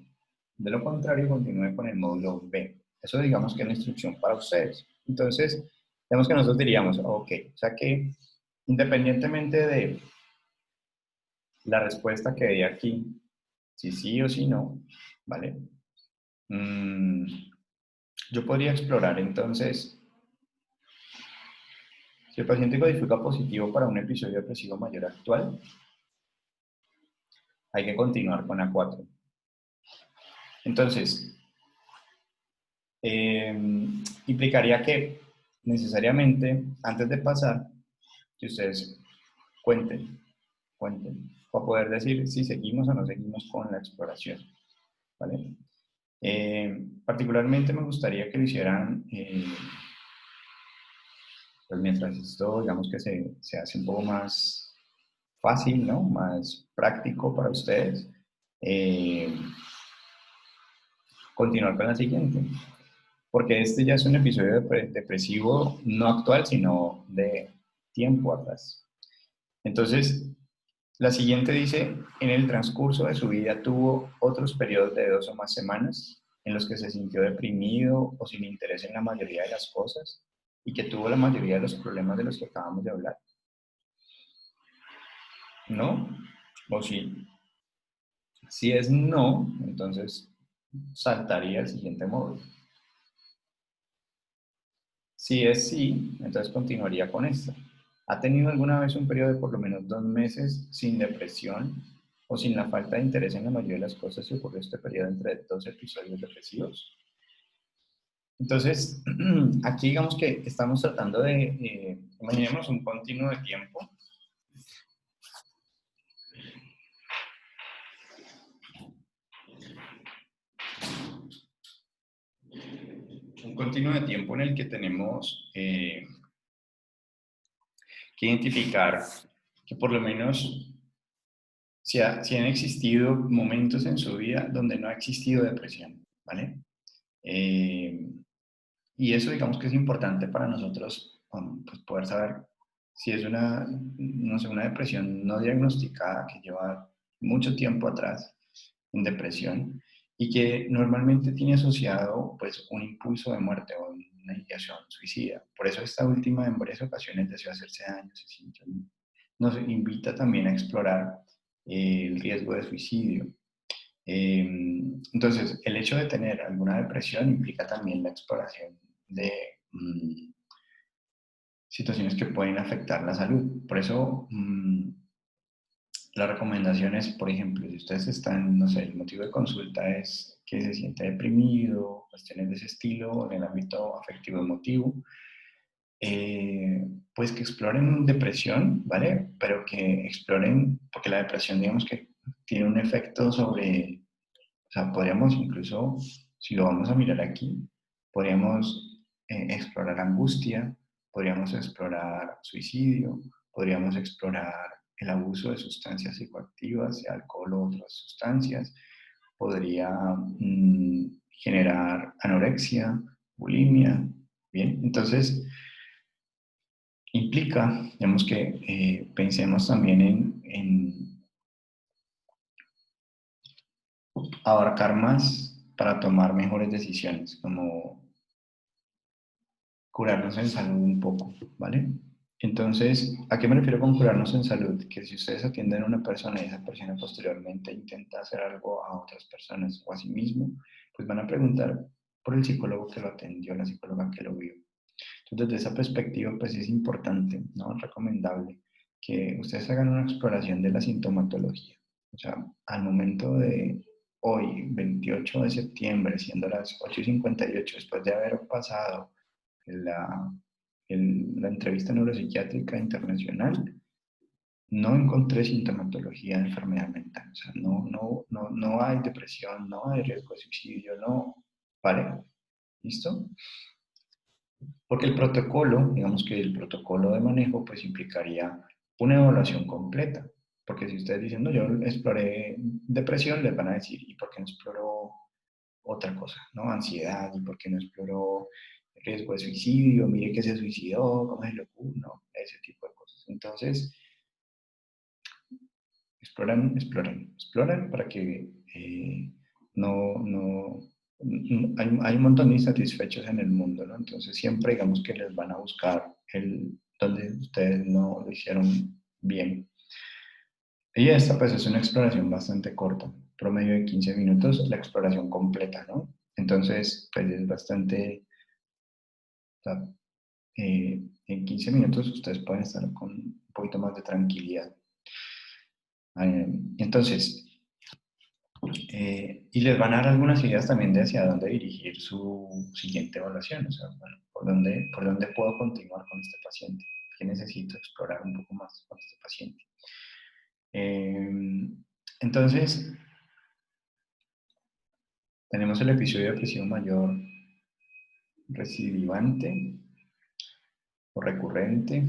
De lo contrario, continúe con el módulo B. Eso digamos que es una instrucción para ustedes. Entonces, digamos que nosotros diríamos, ok, o sea que independientemente de la respuesta que dé aquí, si sí o si no, ¿vale? yo podría explorar entonces, si el paciente codifica positivo para un episodio depresivo mayor actual, hay que continuar con A4. Entonces, implicaría que necesariamente, antes de pasar, que ustedes cuenten, para poder decir si seguimos o no seguimos con la exploración, ¿vale? Particularmente me gustaría que lo hicieran, pues mientras esto, digamos que se hace un poco más fácil, ¿no? Más práctico para ustedes, eh, continuar con la siguiente. Porque este ya es un episodio depresivo no actual, sino de tiempo atrás. Entonces, la siguiente dice, en el transcurso de su vida tuvo otros periodos de 2 o más semanas en los que se sintió deprimido o sin interés en la mayoría de las cosas y que tuvo la mayoría de los problemas de los que acabamos de hablar. ¿No? ¿O sí? Si es no, entonces saltaría al siguiente módulo. Si es sí, entonces continuaría con esta. ¿Ha tenido alguna vez un periodo de por lo menos 2 meses sin depresión o sin la falta de interés en la mayoría de las cosas y ocurrió este periodo entre 2 episodios depresivos? Entonces, aquí digamos que estamos tratando de, imaginemos un continuo de tiempo. Un continuo de tiempo en el que tenemos que identificar que por lo menos si han existido momentos en su vida donde no ha existido depresión, ¿vale? Eh, y eso digamos que es importante para nosotros pues poder saber si es una, no sé, una depresión no diagnosticada que lleva mucho tiempo atrás en depresión y que normalmente tiene asociado pues un impulso de muerte o una ideación suicida. Por eso esta última en varias ocasiones deseó hacerse daño, nos invita también a explorar el riesgo de suicidio. Entonces, el hecho de tener alguna depresión implica también la exploración de situaciones que pueden afectar la salud. Por eso, la recomendación es, por ejemplo, si ustedes están, no sé, el motivo de consulta es que se siente deprimido, cuestiones de ese estilo, en el ámbito afectivo emotivo, pues que exploren depresión, ¿vale? Pero que exploren, porque la depresión, digamos que tiene un efecto sobre, o sea, podríamos incluso, si lo vamos a mirar aquí, podríamos explorar angustia, podríamos explorar suicidio, podríamos explorar el abuso de sustancias psicoactivas, de alcohol o otras sustancias, podría generar anorexia, bulimia, ¿bien? Entonces, implica, digamos que pensemos también en abarcar más para tomar mejores decisiones, como curarnos en salud un poco, ¿vale? Entonces, ¿a qué me refiero con curarnos en salud? Que si ustedes atienden a una persona y esa persona posteriormente intenta hacer algo a otras personas o a sí mismo, pues van a preguntar por el psicólogo que lo atendió, la psicóloga que lo vio. Entonces, desde esa perspectiva, pues es importante, ¿no? Recomendable que ustedes hagan una exploración de la sintomatología. O sea, al momento de hoy, 28 de septiembre, siendo las 8:58, después de haber pasado la, la entrevista neuropsiquiátrica internacional, no encontré sintomatología de enfermedad mental. O sea, no hay depresión, no hay riesgo de suicidio, no. ¿Vale? ¿Listo? Porque el protocolo, digamos que el protocolo de manejo, pues implicaría una evaluación completa. Porque si ustedes dicen, no, yo exploré depresión, les van a decir, ¿y por qué no exploró otra cosa? ¿No? Ansiedad, ¿y por qué no exploró riesgo de suicidio? Mire que se suicidó, ¿cómo se le ocurre? No, ese tipo de cosas. Entonces, exploran para que no, hay un montón de insatisfechos en el mundo, ¿no? Entonces siempre digamos que les van a buscar donde ustedes no lo hicieron bien. Y esta pues es una exploración bastante corta, promedio de 15 minutos, la exploración completa, ¿no? Entonces, pues es bastante, o sea, en 15 minutos ustedes pueden estar con un poquito más de tranquilidad. Entonces, y les van a dar algunas ideas también de hacia dónde dirigir su siguiente evaluación, o sea, bueno, por dónde puedo continuar con este paciente, qué necesito explorar un poco más con este paciente. Entonces, tenemos el episodio depresivo mayor recidivante o recurrente.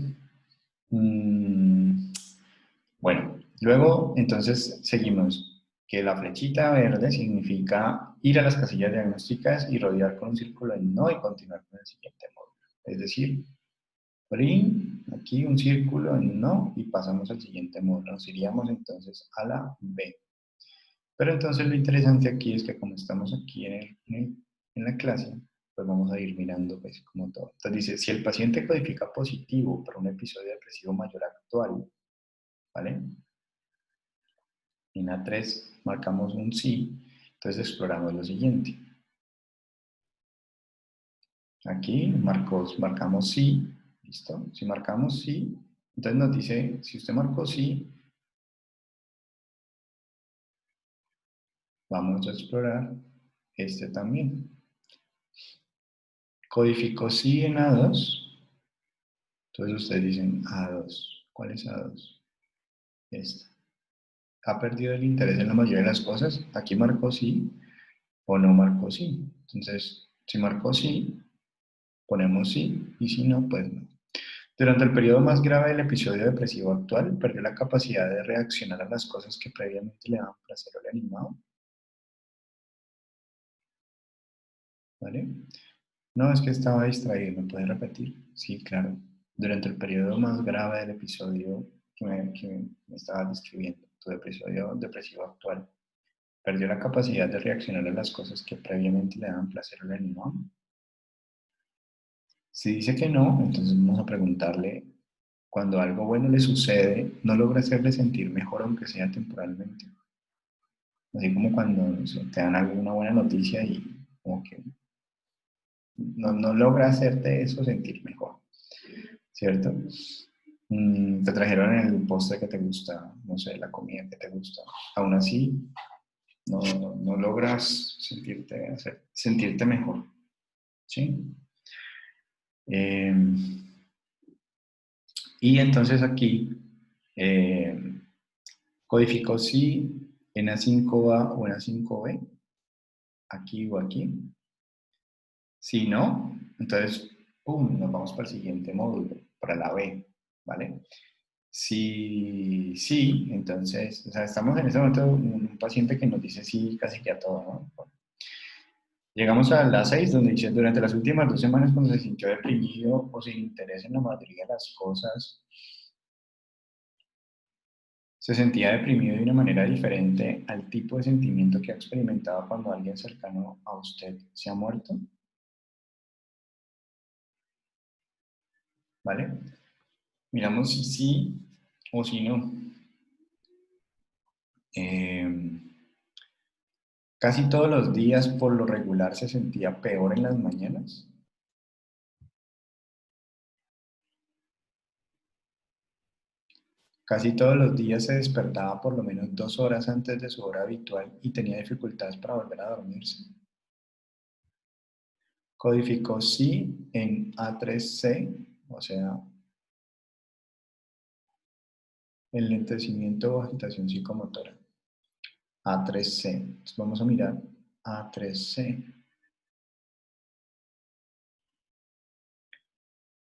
Bueno, luego entonces seguimos, que la flechita verde significa ir a las casillas diagnósticas y rodear con un círculo en no y continuar con el siguiente módulo. Es decir, PRIN, aquí un círculo en no y pasamos al siguiente módulo. Nos iríamos entonces a la B. Pero entonces lo interesante aquí es que como estamos aquí en la clase, pues vamos a ir mirando pues como todo. Entonces dice, si el paciente codifica positivo para un episodio depresivo mayor actual, ¿vale? En A3 marcamos un sí, entonces exploramos lo siguiente. Aquí marcamos sí, ¿listo? Si marcamos sí, entonces nos dice, si usted marcó sí, vamos a explorar este también. Codificó sí en A2, entonces ustedes dicen A2. ¿Cuál es A2? Esta. ¿Ha perdido el interés en la mayoría de las cosas? Aquí marcó sí o no marcó sí. Entonces, si marcó sí, ponemos sí, y si no, pues no. Durante el periodo más grave del episodio depresivo actual, perdió la capacidad de reaccionar a las cosas que previamente le daban placer o le animaban. ¿Vale? No, es que estaba distraído, ¿me puede repetir? Sí, claro. Durante el periodo más grave del episodio que me estaba describiendo, tu episodio depresivo actual, perdió la capacidad de reaccionar a las cosas que previamente le daban placer o le animaban. Si dice que no, entonces vamos a preguntarle, cuando algo bueno le sucede, ¿no logra hacerle sentir mejor aunque sea temporalmente? Así como cuando no sé, te dan alguna buena noticia y como que no logra hacerte eso sentir mejor, ¿cierto? Te trajeron el postre que te gusta, no sé, la comida que te gusta. Aún así, no logras sentirte mejor, ¿sí? Eh, y entonces aquí eh, codificó si en A5A o en A5B, aquí o aquí. Si no, entonces, ¡pum!, nos vamos para el siguiente módulo, para la B, ¿vale? Si sí, entonces, o sea, estamos en este momento un paciente que nos dice sí casi que a todo, ¿no? Bueno, llegamos a las 6, donde dice, durante las últimas 2 semanas cuando se sintió deprimido o sin interés en la mayoría de las cosas, se sentía deprimido de una manera diferente al tipo de sentimiento que ha experimentado cuando alguien cercano a usted se ha muerto, ¿vale? Miramos si sí o si no. Eh, Casi todos los días, por lo regular, se sentía peor en las mañanas. Casi todos los días se despertaba por lo menos 2 horas antes de su hora habitual y tenía dificultades para volver a dormirse. Codificó sí en A3C, o sea, enlentecimiento o agitación psicomotora. A3C. Entonces vamos a mirar A3C.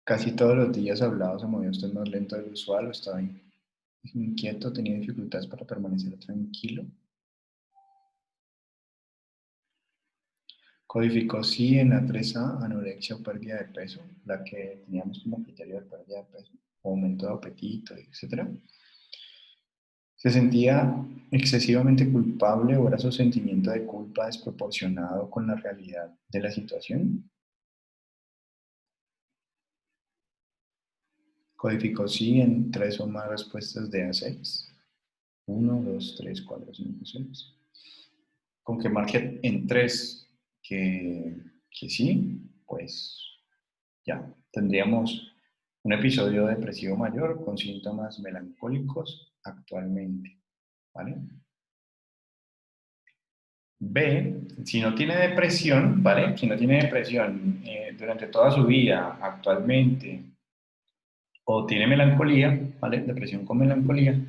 Casi todos los días hablaba, se movía usted más lento del usual, estaba inquieto, tenía dificultades para permanecer tranquilo. Codificó sí en A3A, anorexia o pérdida de peso, la que teníamos como criterio de pérdida de peso, o aumento de apetito, etc. ¿Se sentía excesivamente culpable o era su sentimiento de culpa desproporcionado con la realidad de la situación? Codificó sí en 3 o más respuestas de A6. 1, 2, 3, 4, 5, 6. Con que marque en 3 que sí, pues ya tendríamos un episodio depresivo mayor con síntomas melancólicos actualmente, ¿vale? B, si no tiene depresión, ¿vale? Si no tiene depresión durante toda su vida actualmente o tiene melancolía, ¿vale? Depresión con melancolía,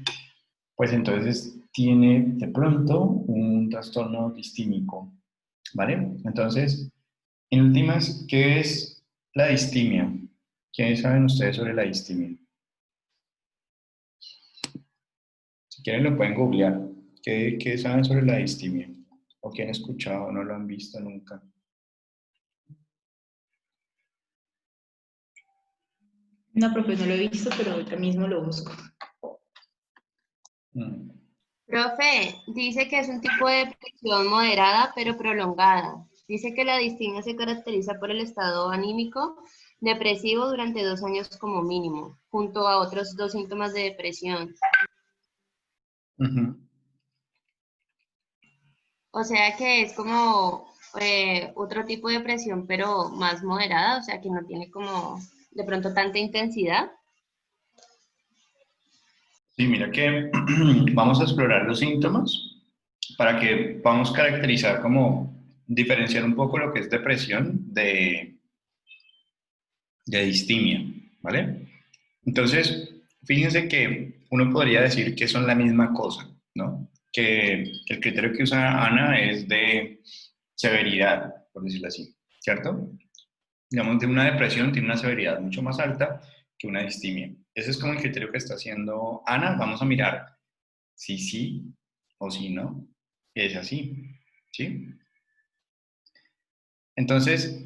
pues entonces tiene de pronto un trastorno distímico, ¿vale? Entonces, en últimas, ¿qué es la distimia? ¿Qué saben ustedes sobre la distimia? Si quieren lo pueden googlear. ¿Qué saben sobre la distimia? ¿O qué han escuchado o no lo han visto nunca? No, profe, no lo he visto, pero yo mismo lo busco. Mm. Profe, dice que es un tipo de depresión moderada pero prolongada. Dice que la distimia se caracteriza por el estado anímico depresivo durante 2 años como mínimo, junto a otros 2 síntomas de depresión. Ujú. O sea que es como otro tipo de depresión, pero más moderada, o sea que no tiene como de pronto tanta intensidad. Sí, mira que vamos a explorar los síntomas para que podamos caracterizar como diferenciar un poco lo que es depresión de distimia, ¿vale? Entonces, fíjense que uno podría decir que son la misma cosa, ¿no? Que el criterio que usa Ana es de severidad, por decirlo así, ¿cierto? Digamos, de una depresión tiene una severidad mucho más alta que una distimia. Ese es como el criterio que está haciendo Ana. Vamos a mirar si sí o si no. Es así, ¿sí? Entonces,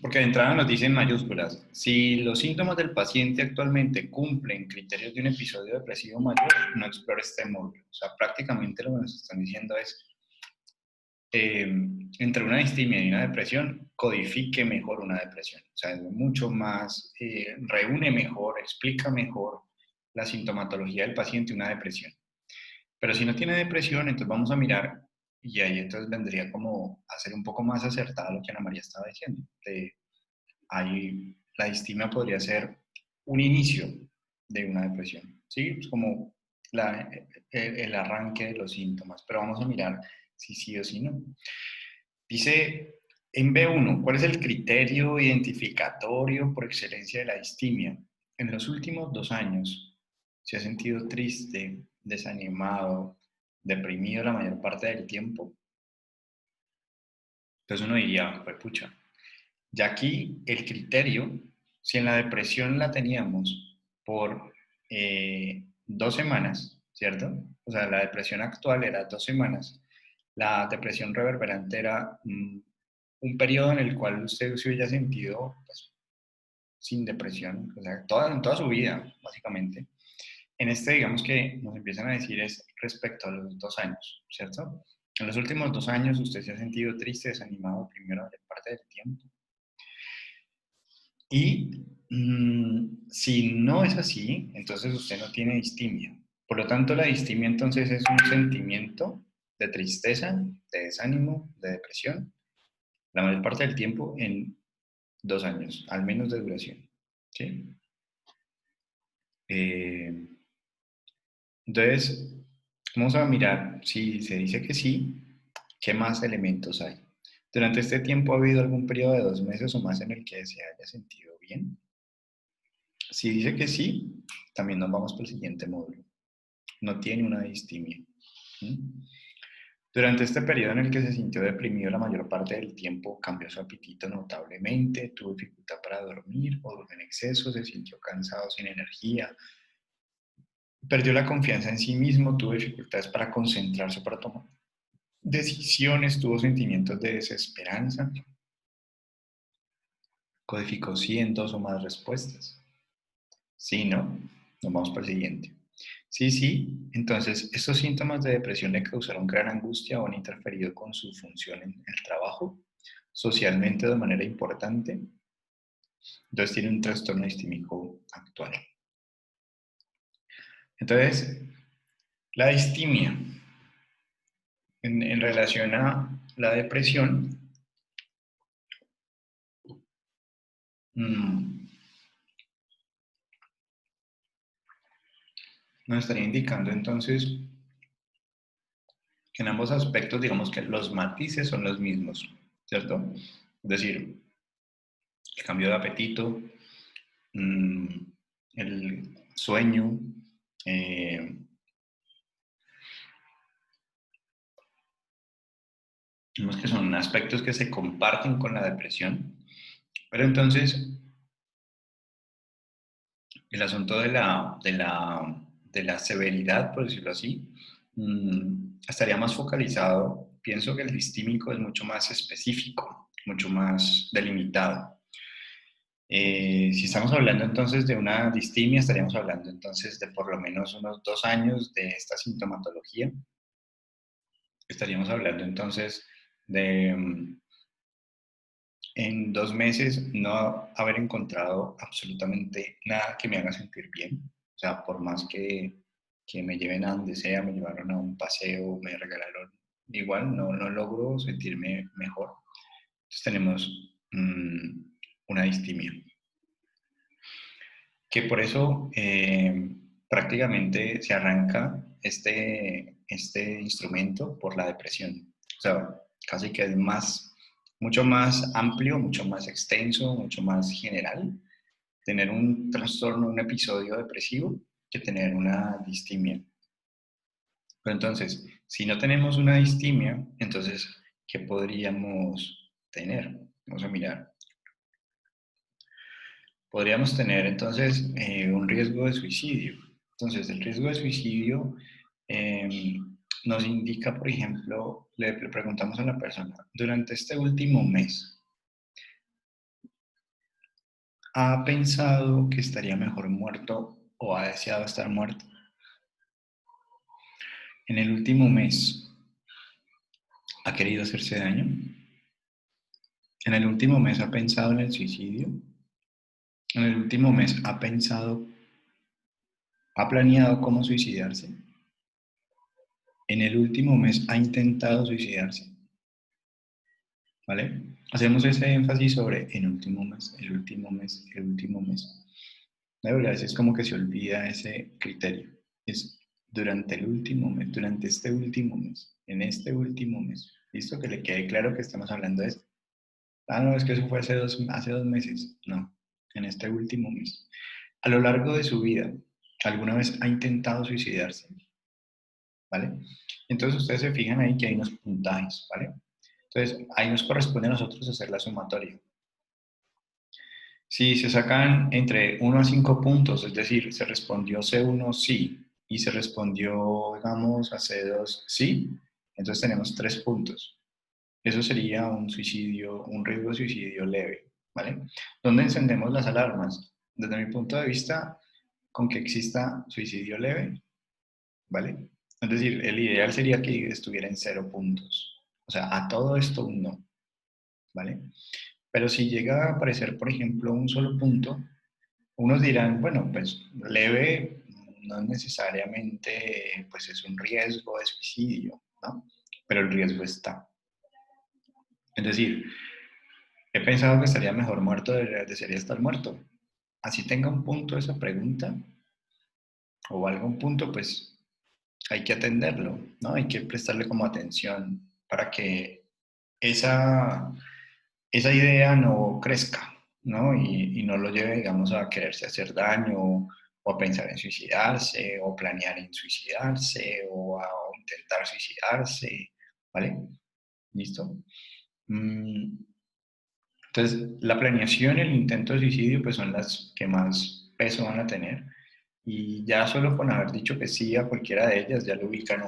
porque de entrada nos dicen mayúsculas, si los síntomas del paciente actualmente cumplen criterios de un episodio depresivo mayor, no explore este módulo. O sea, prácticamente lo que nos están diciendo es, entre una distimia y una depresión, codifique mejor una depresión. O sea, es mucho más, reúne mejor, explica mejor la sintomatología del paciente una depresión. Pero si no tiene depresión, entonces vamos a mirar y ahí entonces vendría como a ser un poco más acertada lo que Ana María estaba diciendo. Ahí la distimia podría ser un inicio de una depresión, ¿sí? Es como el arranque de los síntomas, pero vamos a mirar si sí o si no. Dice en B1, ¿cuál es el criterio identificatorio por excelencia de la distimia? En los últimos 2 años, ¿se ha sentido triste, desanimado, deprimido la mayor parte del tiempo? Entonces uno diría, pues pucha, ya aquí el criterio, si en la depresión la teníamos por 2 semanas, ¿cierto? O sea, la depresión actual era 2 semanas. La depresión reverberante era un periodo en el cual usted se hubiera sentido pues, sin depresión, o sea, en toda su vida, básicamente. En este, digamos que nos empiezan a decir es respecto a los 2 años, ¿cierto? En los últimos 2 años usted se ha sentido triste, desanimado, primero de parte del tiempo. Y si no es así, entonces usted no tiene distimia. Por lo tanto, la distimia entonces es un sentimiento de tristeza, de desánimo, de depresión, la mayor parte del tiempo en 2 años, al menos de duración. ¿Sí? Eh, entonces, vamos a mirar si se dice que sí, ¿qué más elementos hay? Durante este tiempo ha habido algún periodo de 2 meses o más en el que se haya sentido bien. Si dice que sí, también nos vamos por el siguiente módulo. No tiene una distimia. ¿Mm? Durante este periodo en el que se sintió deprimido la mayor parte del tiempo, cambió su apetito notablemente, tuvo dificultad para dormir o durmió en exceso, se sintió cansado, sin energía, perdió la confianza en sí mismo, tuvo dificultades para concentrarse, para tomar decisiones, tuvo sentimientos de desesperanza, codificó 100, 2 o más respuestas. Sí, no, nos vamos por el siguiente. Sí, sí, entonces estos síntomas de depresión le causaron gran angustia o han interferido con su función en el trabajo, socialmente de manera importante. Entonces tiene un trastorno distímico actual. Entonces, la distimia en relación a la depresión mm, nos estaría indicando entonces que en ambos aspectos, digamos que los matices son los mismos, ¿cierto? Es decir, el cambio de apetito, mm, el sueño, eh, vemos que son aspectos que se comparten con la depresión, pero entonces el asunto de la severidad, por decirlo así, estaría más focalizado. Pienso que el distímico es mucho más específico, mucho más delimitado. Si estamos hablando entonces de una distimia, estaríamos hablando entonces de por lo menos unos 2 años de esta sintomatología. Estaríamos hablando entonces de en 2 meses no haber encontrado absolutamente nada que me haga sentir bien. O sea, por más que me lleven a donde sea, me llevaron a un paseo, me regalaron, igual no logro sentirme mejor. Entonces tenemos una distimia. Que por eso prácticamente se arranca este instrumento por la depresión. O sea, casi que es mucho más amplio, mucho más extenso, mucho más general tener un trastorno, un episodio depresivo que tener una distimia. Pero entonces, si no tenemos una distimia, entonces, ¿qué podríamos tener? Vamos a mirar. Podríamos tener entonces un riesgo de suicidio. Entonces, el riesgo de suicidio eh, nos indica, por ejemplo, le preguntamos a la persona, durante este último mes, ¿ha pensado que estaría mejor muerto o ha deseado estar muerto? En el último mes, ¿ha querido hacerse daño? En el último mes, ¿ha pensado en el suicidio? En el último mes, ¿ha planeado cómo suicidarse? En el último mes, ¿ha intentado suicidarse? ¿Vale? Hacemos ese énfasis sobre el último mes, el último mes, el último mes. De verdad, a veces como que se olvida ese criterio. Es durante el último mes, durante este último mes, en este último mes. ¿Listo? Que le quede claro que estamos hablando de eso. Ah, no, es que eso fue hace dos meses. No, en este último mes. A lo largo de su vida, ¿alguna vez ha intentado suicidarse? ¿Vale? Entonces ustedes se fijan ahí que hay unos puntajes, ¿vale? Entonces ahí nos corresponde a nosotros hacer la sumatoria. Si se sacan entre 1 a 5 puntos, es decir, se respondió C1 sí y se respondió, digamos, a C2 sí, entonces tenemos 3 puntos. Eso sería un suicidio, un riesgo de suicidio leve, ¿vale? ¿Dónde encendemos las alarmas? Desde mi punto de vista, con que exista suicidio leve, ¿vale? Es decir, el ideal sería que estuviera en 0 puntos. O sea, a todo esto un no, ¿vale? Pero si llega a aparecer, por ejemplo, un solo punto, unos dirán, bueno, pues leve no necesariamente pues es un riesgo de suicidio, ¿no? Pero el riesgo está. Es decir, he pensado que estaría mejor muerto, desearía estar muerto. Así tenga un punto esa pregunta o algún punto, pues hay que atenderlo, ¿no? Hay que prestarle como atención para que esa idea no crezca, ¿no? Y no lo lleve, digamos, a quererse hacer daño o a pensar en suicidarse o planear en suicidarse o a intentar suicidarse, ¿vale? ¿Listo? Entonces, la planeación y el intento de suicidio pues son las que más peso van a tener y ya solo con haber dicho que sí a cualquiera de ellas ya lo ubican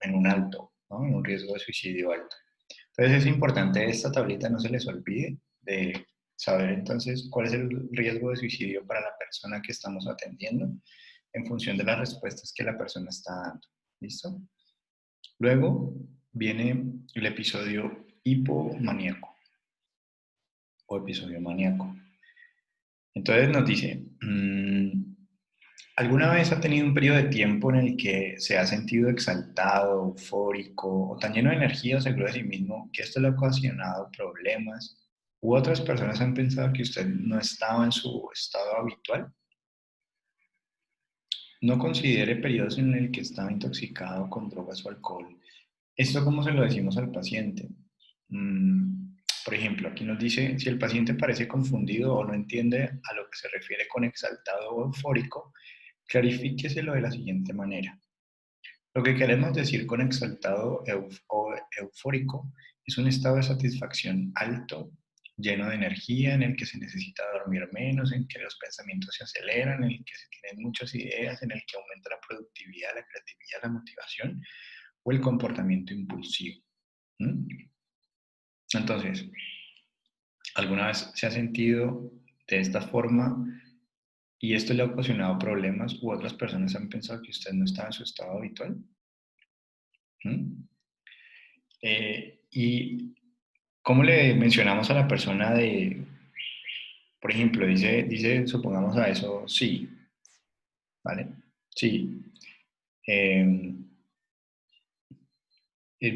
en un alto, ¿no? En un riesgo de suicidio alto. Entonces es importante esta tablita no se les olvide de saber entonces cuál es el riesgo de suicidio para la persona que estamos atendiendo en función de las respuestas que la persona está dando. ¿Listo? Luego viene el episodio hipomaníaco o episodio maníaco. Entonces nos dice, ¿alguna vez ha tenido un periodo de tiempo en el que se ha sentido exaltado, eufórico o tan lleno de energía o seguro de sí mismo que esto le ha ocasionado problemas ¿U otras personas han pensado que usted no estaba en su estado habitual? No considere periodos en el que estaba intoxicado con drogas o alcohol. ¿Esto cómo se lo decimos al paciente? Por ejemplo, aquí nos dice, si el paciente parece confundido o no entiende a lo que se refiere con exaltado o eufórico, clarifíqueselo de la siguiente manera. Lo que queremos decir con exaltado o eufórico es un estado de satisfacción alto, lleno de energía, en el que se necesita dormir menos, en que los pensamientos se aceleran, en el que se tienen muchas ideas, en el que aumenta la productividad, la creatividad, la motivación o el comportamiento impulsivo. ¿Mm? Entonces, ¿alguna vez se ha sentido de esta forma y esto le ha ocasionado problemas u otras personas han pensado que usted no está en su estado habitual? ¿Mm? ¿Y cómo le mencionamos a la persona de, por ejemplo, supongamos a eso, sí, ¿vale? Sí. Eh,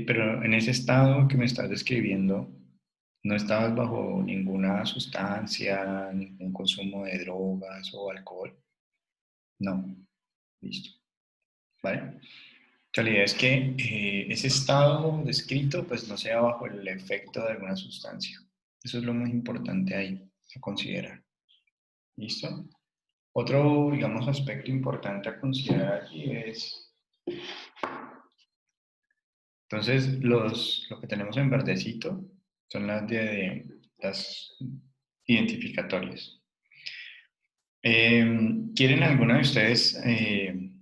pero en ese estado que me estás describiendo, ¿no estabas bajo ninguna sustancia, ningún consumo de drogas o alcohol? No. Listo. ¿Vale? La realidad es que ese estado descrito pues no sea bajo el efecto de alguna sustancia. Eso es lo más importante ahí a considerar. ¿Listo? Otro, digamos, aspecto importante a considerar aquí es, entonces, lo que tenemos en verdecito son las identificatorias. ¿Quieren alguna de ustedes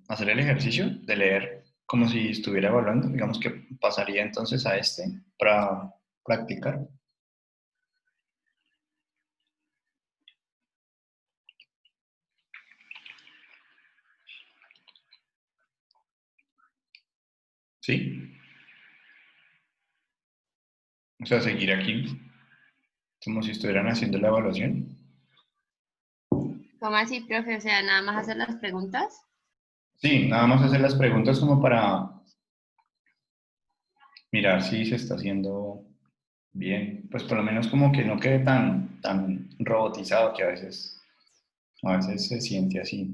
hacer el ejercicio de leer como si estuviera evaluando? Digamos que pasaría entonces a este para practicar. ¿Sí? O sea, seguir aquí como si estuvieran haciendo la evaluación. ¿Cómo así, profe? O sea, nada más hacer las preguntas. Sí, nada más hacer las preguntas como para mirar si se está haciendo bien. Pues por lo menos como que no quede tan robotizado que a veces se siente así.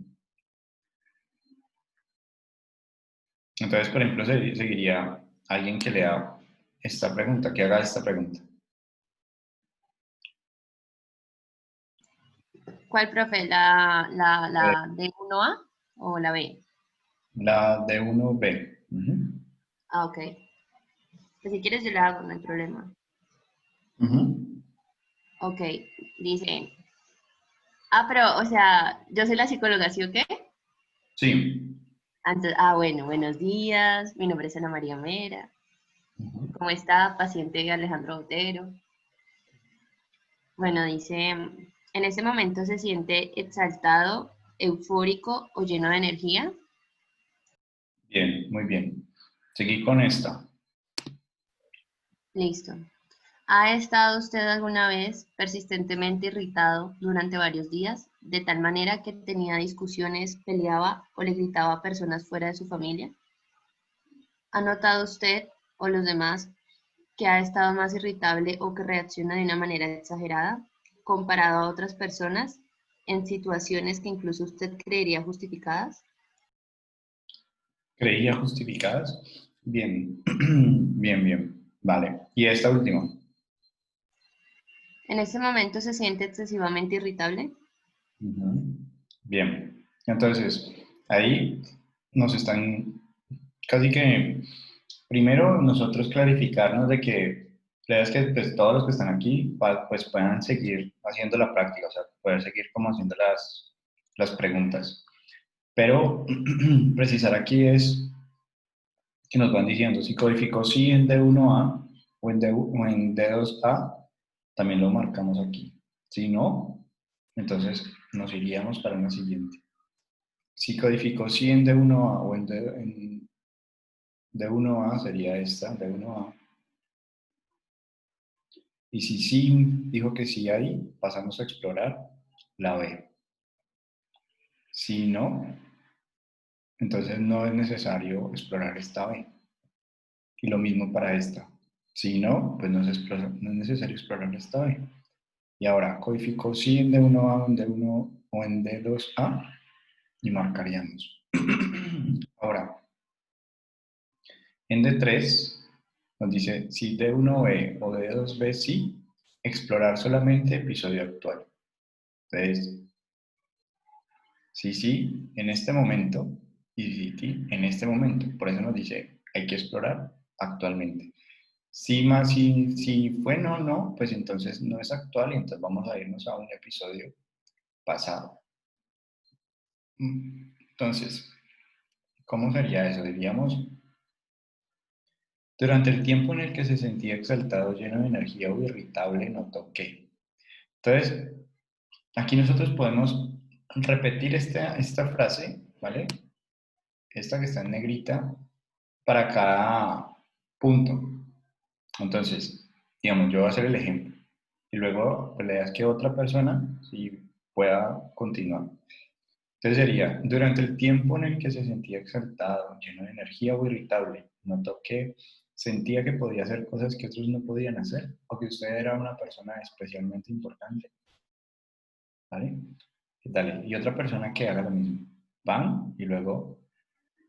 Entonces, por ejemplo, seguiría alguien que lea esta pregunta, que haga esta pregunta. ¿Cuál, profe? ¿La d 1A o la B? La de 1B. Ujú. Ah, ok. Pues si quieres yo la hago, no hay problema. Ujú. Ok, dice. Ah, pero, o sea, yo soy la psicóloga, ¿sí o qué? Sí. Bueno, buenos días. Mi nombre es Ana María Mera. ¿Cómo está? Paciente Alejandro Botero. Bueno, dice, en ese momento se siente exaltado, eufórico o lleno de energía. Bien, muy bien. Seguí con esta. Listo. ¿Ha estado usted alguna vez persistentemente irritado durante varios días, de tal manera que tenía discusiones, peleaba o le gritaba a personas fuera de su familia? ¿Ha notado usted o los demás que ha estado más irritable o que reacciona de una manera exagerada comparado a otras personas en situaciones que incluso usted creería justificadas? ¿Creía justificadas? Bien, bien, bien. Vale. Y esta última. ¿En ese momento se siente excesivamente irritable? Ujú. Bien. Entonces, ahí nos están casi que, primero nosotros clarificarnos de que la idea es que pues, todos los que están aquí pues, puedan seguir haciendo la práctica, o sea, poder seguir como haciendo las preguntas. Pero precisar aquí es que nos van diciendo si codificó sí en D1A o en D2A, también lo marcamos aquí. Si no, entonces nos iríamos para una siguiente. Si codificó sí en D1A o en D1A sería esta, D1A. Y si sí dijo que sí ahí, pasamos a explorar la B. Si no, entonces no es necesario explorar esta B. Y lo mismo para esta. Si no, pues no es necesario explorar esta B. Y ahora codificó sí en D1A, en D1 o en D2A y marcaríamos. Ahora, en D3 nos dice si D1B o D2B sí, explorar solamente episodio actual. Entonces, sí, en este momento y sí, en este momento. Por eso nos dice, hay que explorar actualmente. Si más, si fue no, pues entonces no es actual y entonces vamos a irnos a un episodio pasado. Entonces, ¿cómo sería eso? Diríamos, durante el tiempo en el que se sentía exaltado, lleno de energía o irritable, notó que. Entonces, aquí nosotros podemos repetir esta frase, ¿vale? Esta que está en negrita, para cada punto. Entonces, digamos, yo voy a hacer el ejemplo y luego pues, le das que otra persona si pueda continuar. Entonces sería, durante el tiempo en el que se sentía exaltado, lleno de energía o irritable, notó que sentía que podía hacer cosas que otros no podían hacer o que usted era una persona especialmente importante. ¿Vale? ¿Qué tal? Y otra persona que haga lo mismo. Pam y luego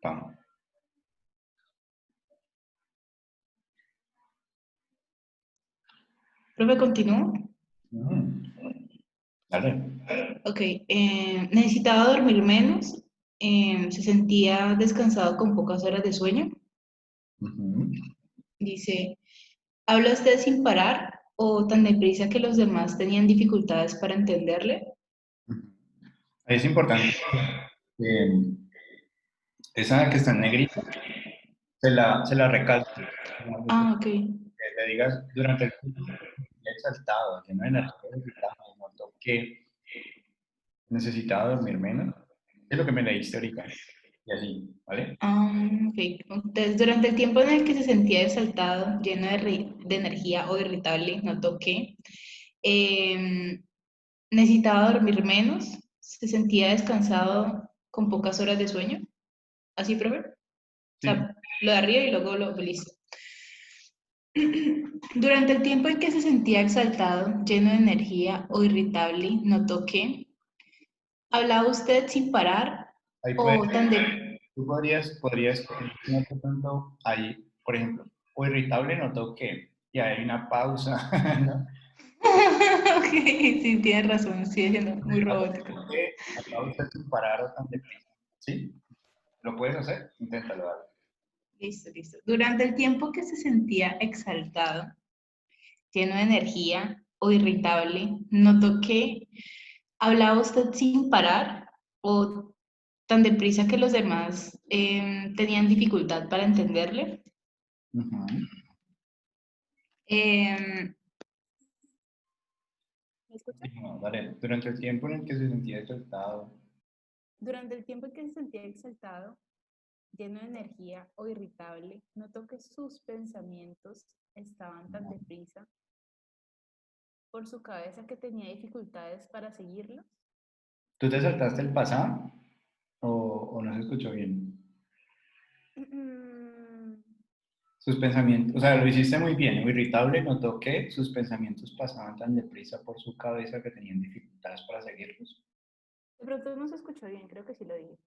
pam. Profe, continúo. Dale. Ok, necesitaba dormir menos, se sentía descansado con pocas horas de sueño. Ujú. Dice, ¿habla usted sin parar o tan deprisa que los demás tenían dificultades para entenderle? Es importante que esa que está en negrita se la recalque. Ah, ok. Que le digas durante el tiempo exaltado, lleno de energía, irritable, notó que necesitaba dormir menos. Es lo que me leíste ahorita. Y así, ¿vale? Ah, ok. Entonces, durante el tiempo en el que se sentía exaltado, lleno de energía o irritable, notó que em, necesitaba dormir menos, se sentía descansado con pocas horas de sueño. ¿Así, profe? O Sí. sea, lo de arriba y luego lo listo. Durante el tiempo en que se sentía exaltado, lleno de energía o irritable, notó que hablaba usted sin parar Ahí puedes, o tan de... tú podrías no te tanto ahí, por ejemplo, o irritable notó que, y hay una pausa, ¿no? Ok, sí, tienes razón, sí, es muy robótico. Que hablaba usted sin parar o tan deprisa. ¿Sí? ¿Lo puedes hacer? Inténtalo, dale. Listo, listo. Durante el tiempo que se sentía exaltado, lleno de energía o irritable, notó que hablaba usted sin parar o tan deprisa que los demás tenían dificultad para entenderle. Ujú. Em, ¿Me escucha? No, dale. Durante el tiempo en el que se sentía exaltado. Durante el tiempo en que se sentía exaltado, lleno de energía o irritable, notó que sus pensamientos estaban tan deprisa por su cabeza que tenía dificultades para seguirlos. ¿Tú te saltaste el pasado o no se escuchó bien? Mm, Sus pensamientos, o sea, lo hiciste muy bien. Muy irritable notó que sus pensamientos pasaban tan deprisa por su cabeza que tenían dificultades para seguirlos. De pronto no se escuchó bien, creo que sí lo dije.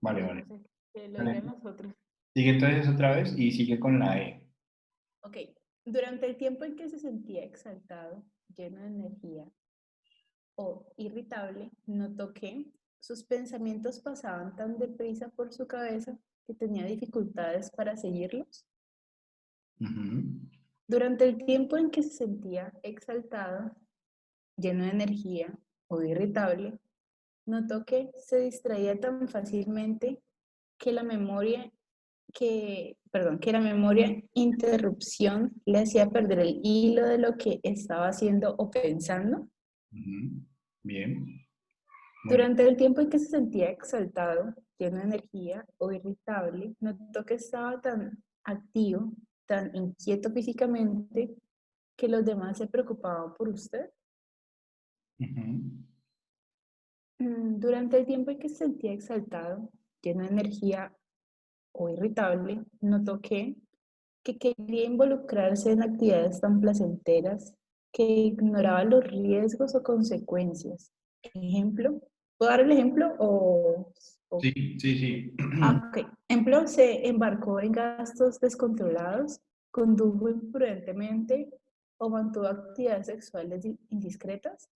Vale, Pero vale. no sé, que lo Vale. dirán nosotros. Sigue entonces otra vez y sigue con la E. Ok, durante el tiempo en que se sentía exaltado, lleno de energía o irritable, notó que sus pensamientos pasaban tan deprisa por su cabeza que tenía dificultades para seguirlos. Ujú. Durante el tiempo en que se sentía exaltado, lleno de energía o irritable, notó que se distraía tan fácilmente que que la memoria interrupción le hacía perder el hilo de lo que estaba haciendo o pensando. Ujú. Bien, muy bien. Durante el tiempo en que se sentía exaltado, lleno de energía o irritable, notó que estaba tan activo, tan inquieto físicamente, que los demás se preocupaban por usted. Ujú. Durante el tiempo en que se sentía exaltado, lleno de energía o irritable, notó que quería involucrarse en actividades tan placenteras que ignoraba los riesgos o consecuencias. Ejemplo, ¿puedo dar el ejemplo o... Sí, sí, sí. Ok. Ejemplo, se embarcó en gastos descontrolados, condujo imprudentemente o mantuvo actividades sexuales indiscretas.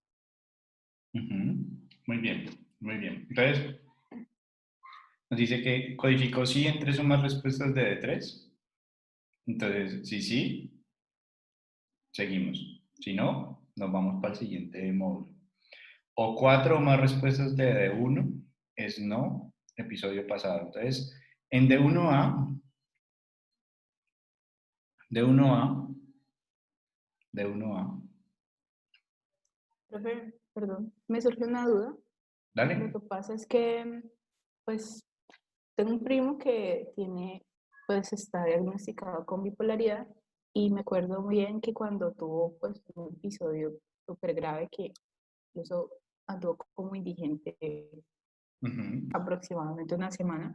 Ujú. Muy bien, muy bien. Entonces, nos dice que codificó sí en tres o más respuestas de D3. Entonces, sí, sí, seguimos. Si no, nos vamos para el siguiente módulo. O cuatro o más respuestas de D1 es no, episodio pasado. Entonces, en D1A, D1A, D1A, Profe, perdón, me surgió una duda. Lo dale. que pasa es que, pues, tengo un primo que tiene, pues, está diagnosticado con bipolaridad y me acuerdo muy bien que cuando tuvo, pues, un episodio súper grave que incluso anduvo como indigente Ujú, aproximadamente una semana,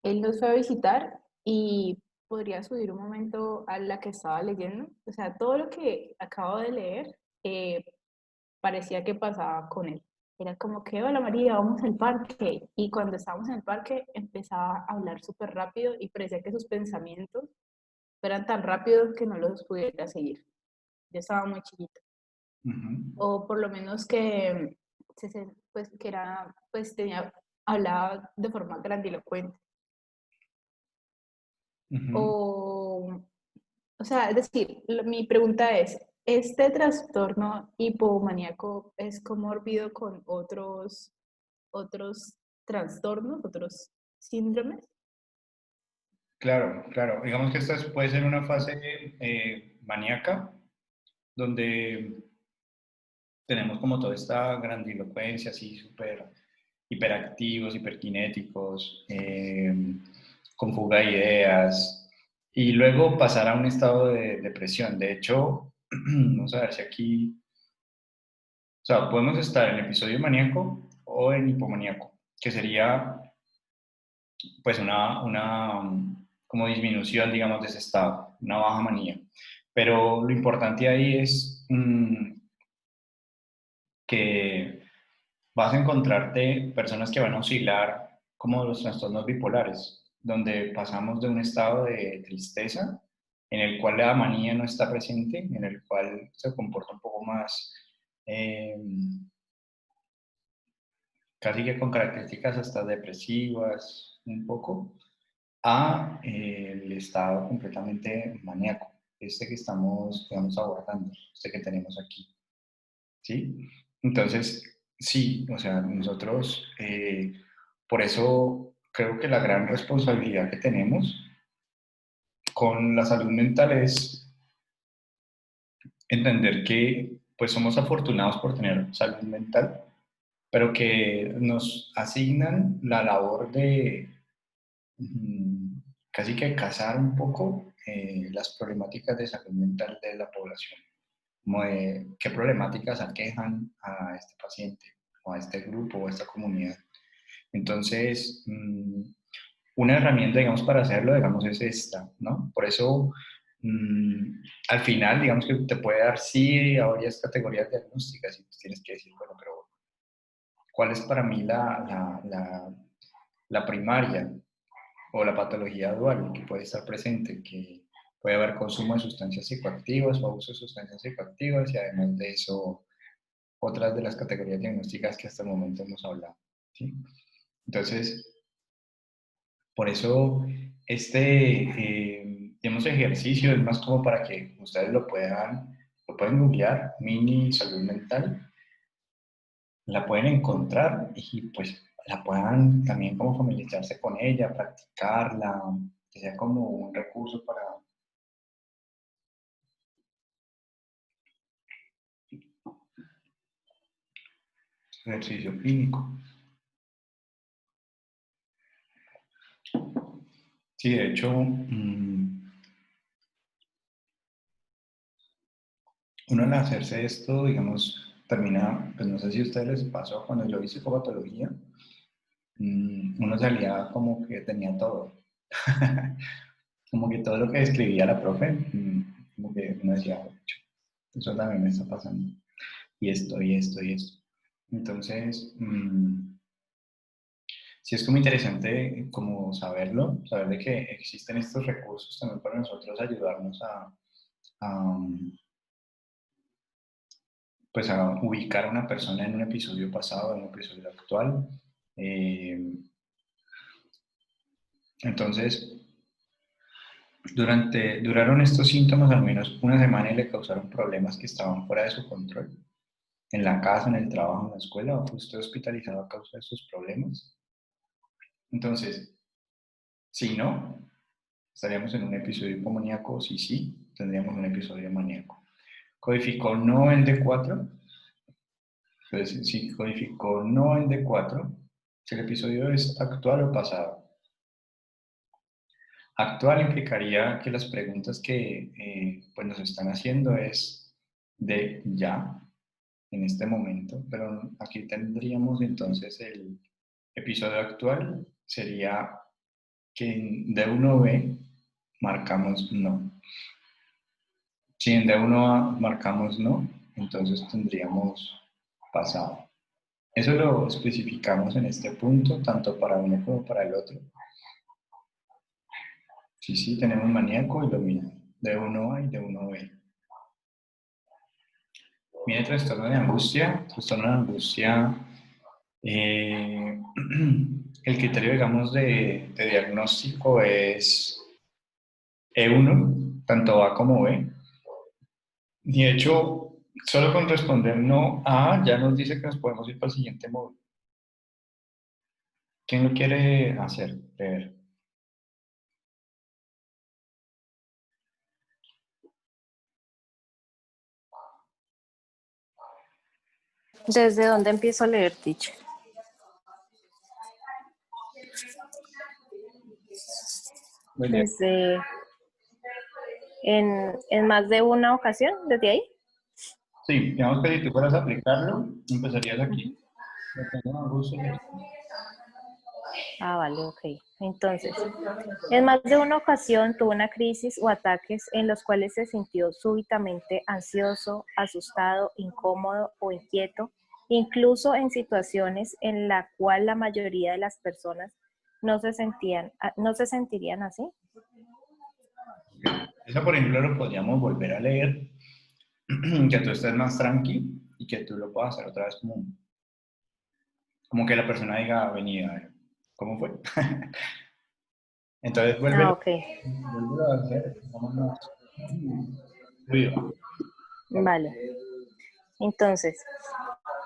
él nos fue a visitar y podría subir un momento a la que estaba leyendo. O sea, todo lo que acabo de leer parecía que pasaba con él. Era como que, hola María, vamos al parque. Y cuando estábamos en el parque empezaba a hablar súper rápido y parecía que sus pensamientos eran tan rápidos que no los pudiera seguir. Yo estaba muy chiquita. ujú, O por lo menos que, pues, que era, pues tenía, hablaba de forma grandilocuente. ujú. O, o sea, es decir, mi pregunta es, ¿este trastorno hipomaníaco es comórbido con otros trastornos, otros síndromes? Claro, claro. Digamos que esta puede ser una fase maníaca, donde tenemos como toda esta grandilocuencia, así súper hiperactivos, hiperkinéticos, con fuga de ideas, y luego pasar a un estado de depresión. De hecho, vamos a ver si aquí, o sea, podemos estar en episodio maníaco o en hipomaníaco, que sería pues como disminución, digamos, de ese estado, una baja manía. Pero lo importante ahí es que vas a encontrarte personas que van a oscilar como los trastornos bipolares, donde pasamos de un estado de tristeza en el cual la manía no está presente, en el cual se comporta un poco más, eh, casi que con características hasta depresivas, un poco, a el estado completamente maníaco, este que estamos, digamos, abordando, este que tenemos aquí, ¿sí? Entonces, sí, o sea, nosotros, por eso creo que la gran responsabilidad que tenemos con la salud mental es entender que, pues, somos afortunados por tener salud mental, pero que nos asignan la labor de casi que cazar un poco las problemáticas de salud mental de la población, como de qué problemáticas aquejan a este paciente o a este grupo o a esta comunidad. Entonces, una herramienta, digamos, para hacerlo, digamos, es esta, ¿no? Por eso, al final, digamos que te puede dar sí a varias categorías diagnósticas y tú tienes que decir, bueno, pero ¿cuál es para mí la primaria o la patología dual que puede estar presente, que puede haber consumo de sustancias psicoactivas o abuso de sustancias psicoactivas y además de eso otras de las categorías diagnósticas que hasta el momento hemos hablado, ¿sí? Entonces, por eso digamos, ejercicio es más como para que ustedes lo pueden googlear, mini salud mental, la pueden encontrar y pues la puedan también como familiarizarse con ella, practicarla, que sea como un recurso para ejercicio clínico. Sí, de hecho, uno al hacerse esto, digamos, termina, pues no sé si a ustedes les pasó, cuando yo hice psicopatología, uno salía como que tenía todo. Como que todo lo que escribía la profe, como que uno decía, eso también me está pasando. Y esto, y esto, y esto. Entonces, sí es como interesante como saberlo, saber de que existen estos recursos también para nosotros ayudarnos a, pues a ubicar a una persona en un episodio pasado, en un episodio actual. Entonces, duraron estos síntomas al menos una semana y le causaron problemas que estaban fuera de su control. En la casa, en el trabajo, en la escuela, ¿o fue usted hospitalizado a causa de estos problemas? Entonces, si no, estaríamos en un episodio hipomaníaco. Si sí, tendríamos un episodio maníaco. Codificó no el D4. Entonces, si codificó no el D4, si el episodio es actual o pasado. Actual implicaría que las preguntas que pues nos están haciendo es de ya, en este momento, pero aquí tendríamos entonces el episodio actual, sería que en D1B marcamos no. Si en D1A marcamos no, entonces tendríamos pasado. Eso lo especificamos en este punto, tanto para uno como para el otro. Sí, tenemos maníaco y lo mismo, D1A y D1B. Viene trastorno de angustia. Trastorno de angustia, el criterio, digamos, de diagnóstico es E1, tanto A como B. Y de hecho, solo con responder no a A ya nos dice que nos podemos ir para el siguiente módulo. ¿Quién lo quiere hacer? Leer. ¿Desde dónde empiezo a leer, teacher? Muy bien. Desde, en más de una ocasión, desde ahí. Sí, digamos que si tú fueras a aplicarlo, empezarías aquí. Trastorno de angustia. Ah, vale, ok. Entonces, en más de una ocasión tuvo una crisis o ataques en los cuales se sintió súbitamente ansioso, asustado, incómodo o inquieto, incluso en situaciones en la cual la mayoría de las personas no se sentirían así. Eso, por ejemplo, lo podríamos volver a leer, que tú estés más tranqui y que tú lo puedas hacer otra vez como que la persona diga, venida, ¿cómo fue? Entonces, Ah, vuélvelo, ok. vuélvelo a hacer, vámonos. Ruido. Vale. Entonces,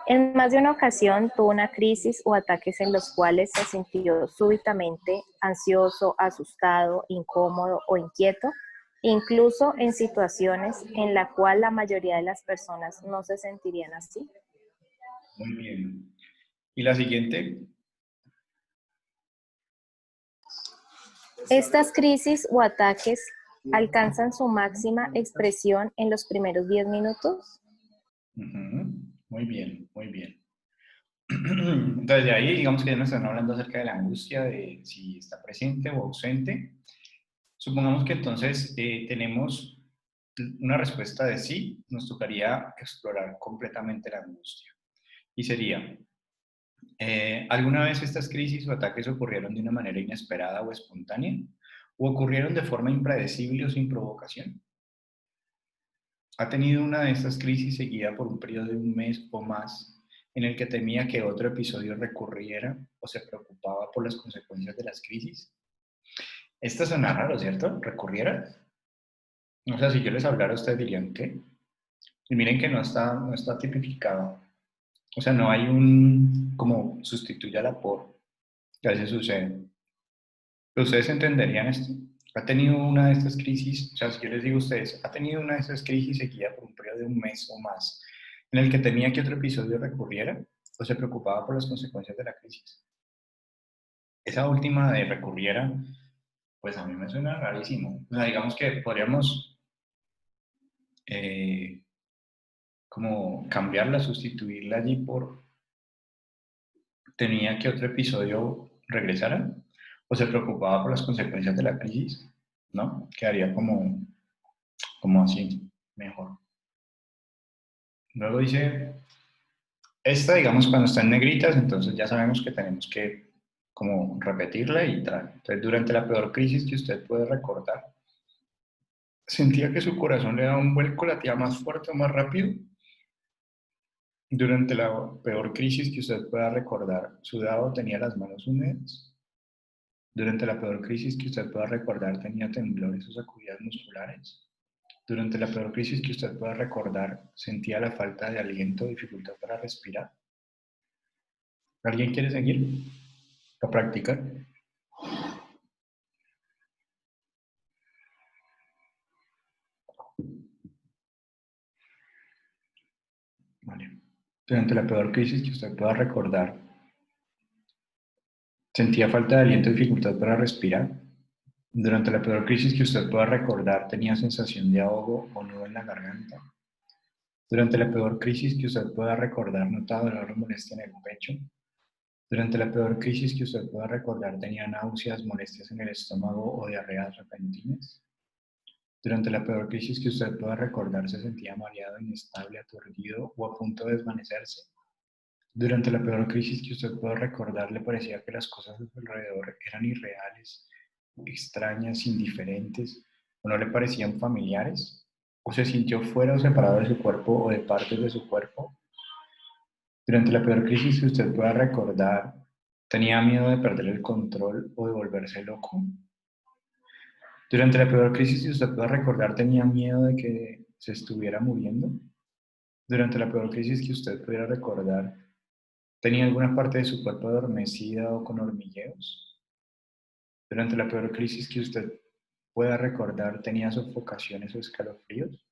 en más de una ocasión tuvo una crisis o ataques en los cuales se sintió súbitamente ansioso, asustado, incómodo o inquieto, incluso en situaciones en la cual la mayoría de las personas no se sentirían así. Muy bien. Y la siguiente, Estas crisis o ataques alcanzan su máxima expresión en los primeros 10 minutos. muy bien, muy bien. Entonces, de ahí, digamos que ya nos están hablando acerca de la angustia, de si está presente o ausente. Supongamos que entonces tenemos una respuesta de sí, nos tocaría explorar completamente la angustia. Y sería, ¿alguna vez estas crisis o ataques ocurrieron de una manera inesperada o espontánea? ¿O ocurrieron de forma impredecible o sin provocación? ¿Ha tenido una de estas crisis seguida por un periodo de un mes o más en el que temía que otro episodio recurriera o se preocupaba por las consecuencias de las crisis? Esto suena raro, ¿cierto? ¿Recurriera? O sea, si yo les hablara, ustedes dirían, ¿qué? Y miren que no está tipificado. O sea, no hay un, como, sustituyala por, que a veces sucede. Pero ustedes entenderían esto. ¿Ha tenido una de estas crisis? O sea, si yo les digo a ustedes, ¿ha tenido una de estas crisis seguida por un periodo de un mes o más en el que temía que otro episodio recurriera o se preocupaba por las consecuencias de la crisis? Esa última de recurriera, pues a mí me suena rarísimo. O sea, digamos que podríamos eh, como cambiarla, sustituirla allí por tenía que otro episodio regresara o se preocupaba por las consecuencias de la crisis, ¿no? Quedaría como así, mejor. Luego dice, esta, digamos, cuando está en negritas, entonces ya sabemos que tenemos que como repetirla y tal. Entonces, durante la peor crisis que usted puede recordar, ¿sentía que su corazón le daba un vuelco, latía más fuerte o más rápido? Durante la peor crisis que usted pueda recordar, ¿sudaba o tenía las manos húmedas? Durante la peor crisis que usted pueda recordar, ¿tenía temblores o sacudidas musculares? Durante la peor crisis que usted pueda recordar, ¿sentía la falta de aliento o dificultad para respirar? ¿Alguien quiere seguir o practicar? Vale. Durante la peor crisis que usted pueda recordar, ¿sentía falta de aliento o dificultad para respirar? Durante la peor crisis que usted pueda recordar, ¿tenía sensación de ahogo o nudo en la garganta? Durante la peor crisis que usted pueda recordar, ¿notaba dolor o molestia en el pecho? Durante la peor crisis que usted pueda recordar, ¿tenía náuseas, molestias en el estómago o diarreas repentinas? Durante la peor crisis que usted pueda recordar, ¿se sentía mareado, inestable, aturdido o a punto de desvanecerse? Durante la peor crisis que usted pueda recordar, ¿le parecía que las cosas a su alrededor eran irreales, extrañas, indiferentes o no le parecían familiares? ¿O se sintió fuera o separado de su cuerpo o de partes de su cuerpo? Durante la peor crisis que usted pueda recordar, ¿tenía miedo de perder el control o de volverse loco? Durante la peor crisis que usted pueda recordar, ¿tenía miedo de que se estuviera muriendo? Durante la peor crisis que usted pudiera recordar, ¿tenía alguna parte de su cuerpo adormecida o con hormigueos? Durante la peor crisis que usted pueda recordar, ¿tenía sofocaciones o escalofríos?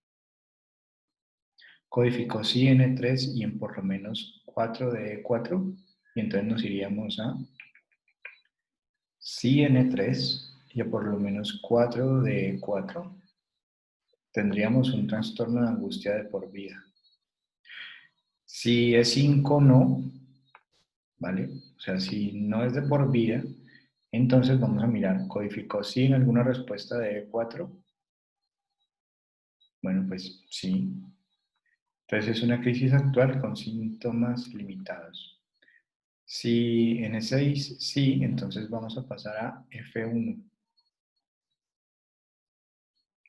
Codificó sí en E3 y en por lo menos 4 de E4, y entonces nos iríamos a sí en E3 y a por lo menos 4 de E4. Tendríamos un trastorno de angustia de por vida. Si es 5 no, ¿vale? O sea, si no es de por vida, entonces vamos a mirar, ¿codificó sí en alguna respuesta de E4? Bueno, pues sí. Entonces es una crisis actual con síntomas limitados. Si en E6 sí, entonces vamos a pasar a F1.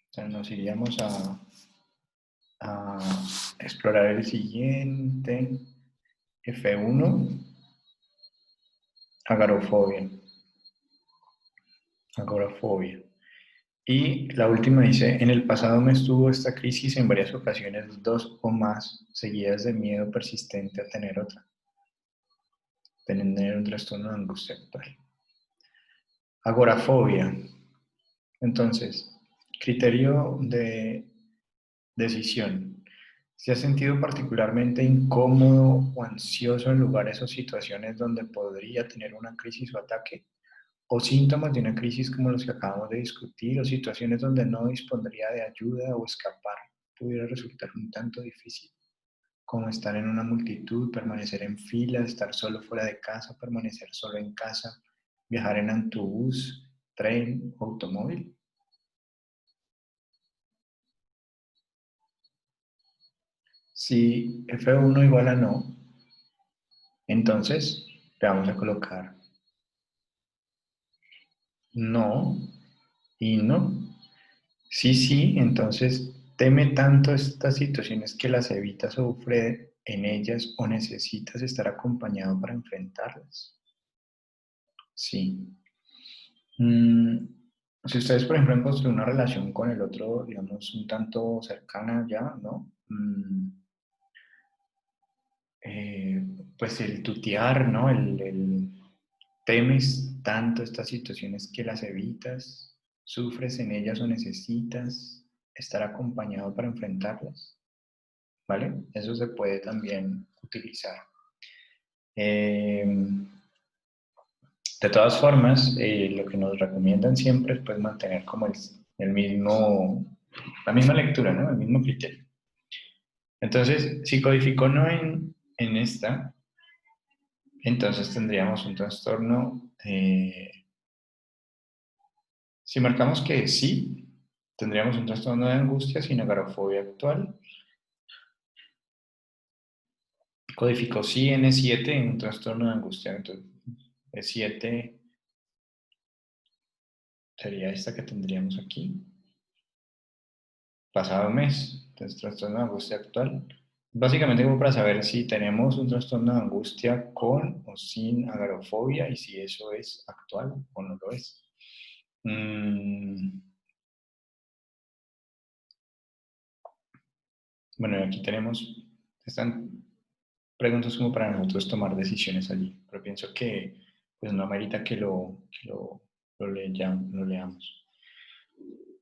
O sea, nos iríamos a explorar el siguiente, F1, agorafobia. Agorafobia. Y la última dice, en el pasado me estuvo esta crisis en varias ocasiones, 2 o más, seguidas de miedo persistente a tener otra, tener un trastorno de angustia actual. Agorafobia. Entonces, criterio de decisión. ¿Se ha sentido particularmente incómodo o ansioso en lugares o situaciones donde podría tener una crisis o ataque? ¿O síntomas de una crisis como los que acabamos de discutir? ¿O situaciones donde no dispondría de ayuda o escapar pudiera resultar un tanto difícil? Como estar en una multitud, permanecer en fila, estar solo fuera de casa, permanecer solo en casa, viajar en autobús, tren o automóvil. Si F1 igual a no, entonces le vamos a colocar no y no. Sí, sí, entonces teme tanto estas situaciones que las evita, sufre en ellas o necesitas estar acompañado para enfrentarlas. Sí. Mm, si ustedes, por ejemplo, han construido una relación con el otro, digamos, un tanto cercana ya, ¿no? Eh, pues el tutear, ¿no? El temes tanto estas situaciones que las evitas, sufres en ellas o necesitas estar acompañado para enfrentarlas, ¿vale? Eso se puede también utilizar. Eh, de todas formas, lo que nos recomiendan siempre es pues, mantener como el mismo, la misma lectura, ¿no? El mismo criterio. Entonces, si codificó no en esta, entonces tendríamos un trastorno. Si marcamos que sí, tendríamos un trastorno de angustia sin agorafobia actual. Codificó sí N7 en un trastorno de angustia. Entonces, E7 sería esta que tendríamos aquí. Pasado mes, entonces trastorno de angustia actual. Básicamente como para saber si tenemos un trastorno de angustia con o sin agorafobia y si eso es actual o no lo es. Bueno, aquí tenemos, están preguntas como para nosotros tomar decisiones allí, pero pienso que pues no amerita que lo leamos.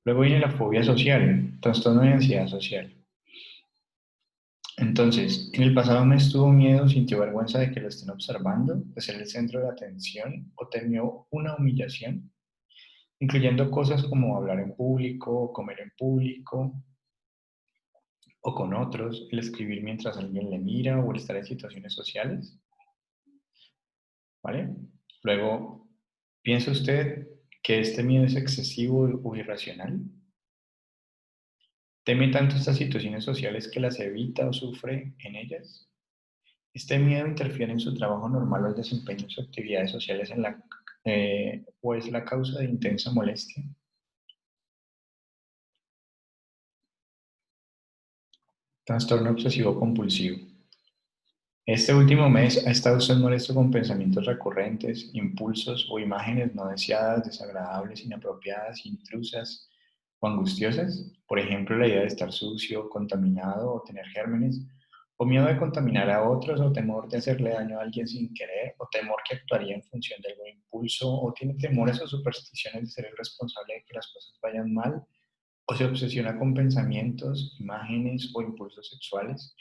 Luego viene la fobia social, trastorno de ansiedad social. Entonces, en el pasado mes tuvo miedo, sintió vergüenza de que lo estén observando, de ser el centro de atención o temió una humillación, incluyendo cosas como hablar en público, comer en público o con otros, el escribir mientras alguien le mira o el estar en situaciones sociales. ¿Vale? Luego, ¿piensa usted que este miedo es excesivo o irracional? ¿Teme tanto estas situaciones sociales que las evita o sufre en ellas? ¿Este miedo interfiere en su trabajo normal o el desempeño de sus actividades sociales o es la causa de intensa molestia? Trastorno obsesivo compulsivo. Este último mes ha estado usted molesto con pensamientos recurrentes, impulsos o imágenes no deseadas, desagradables, inapropiadas, intrusas o angustiosas. Por ejemplo, la idea de estar sucio, contaminado o tener gérmenes, o miedo de contaminar a otros, o temor de hacerle daño a alguien sin querer, o temor que actuaría en función de algún impulso, o tiene temores o supersticiones de ser el responsable de que las cosas vayan mal, o se obsesiona con pensamientos, imágenes o impulsos sexuales,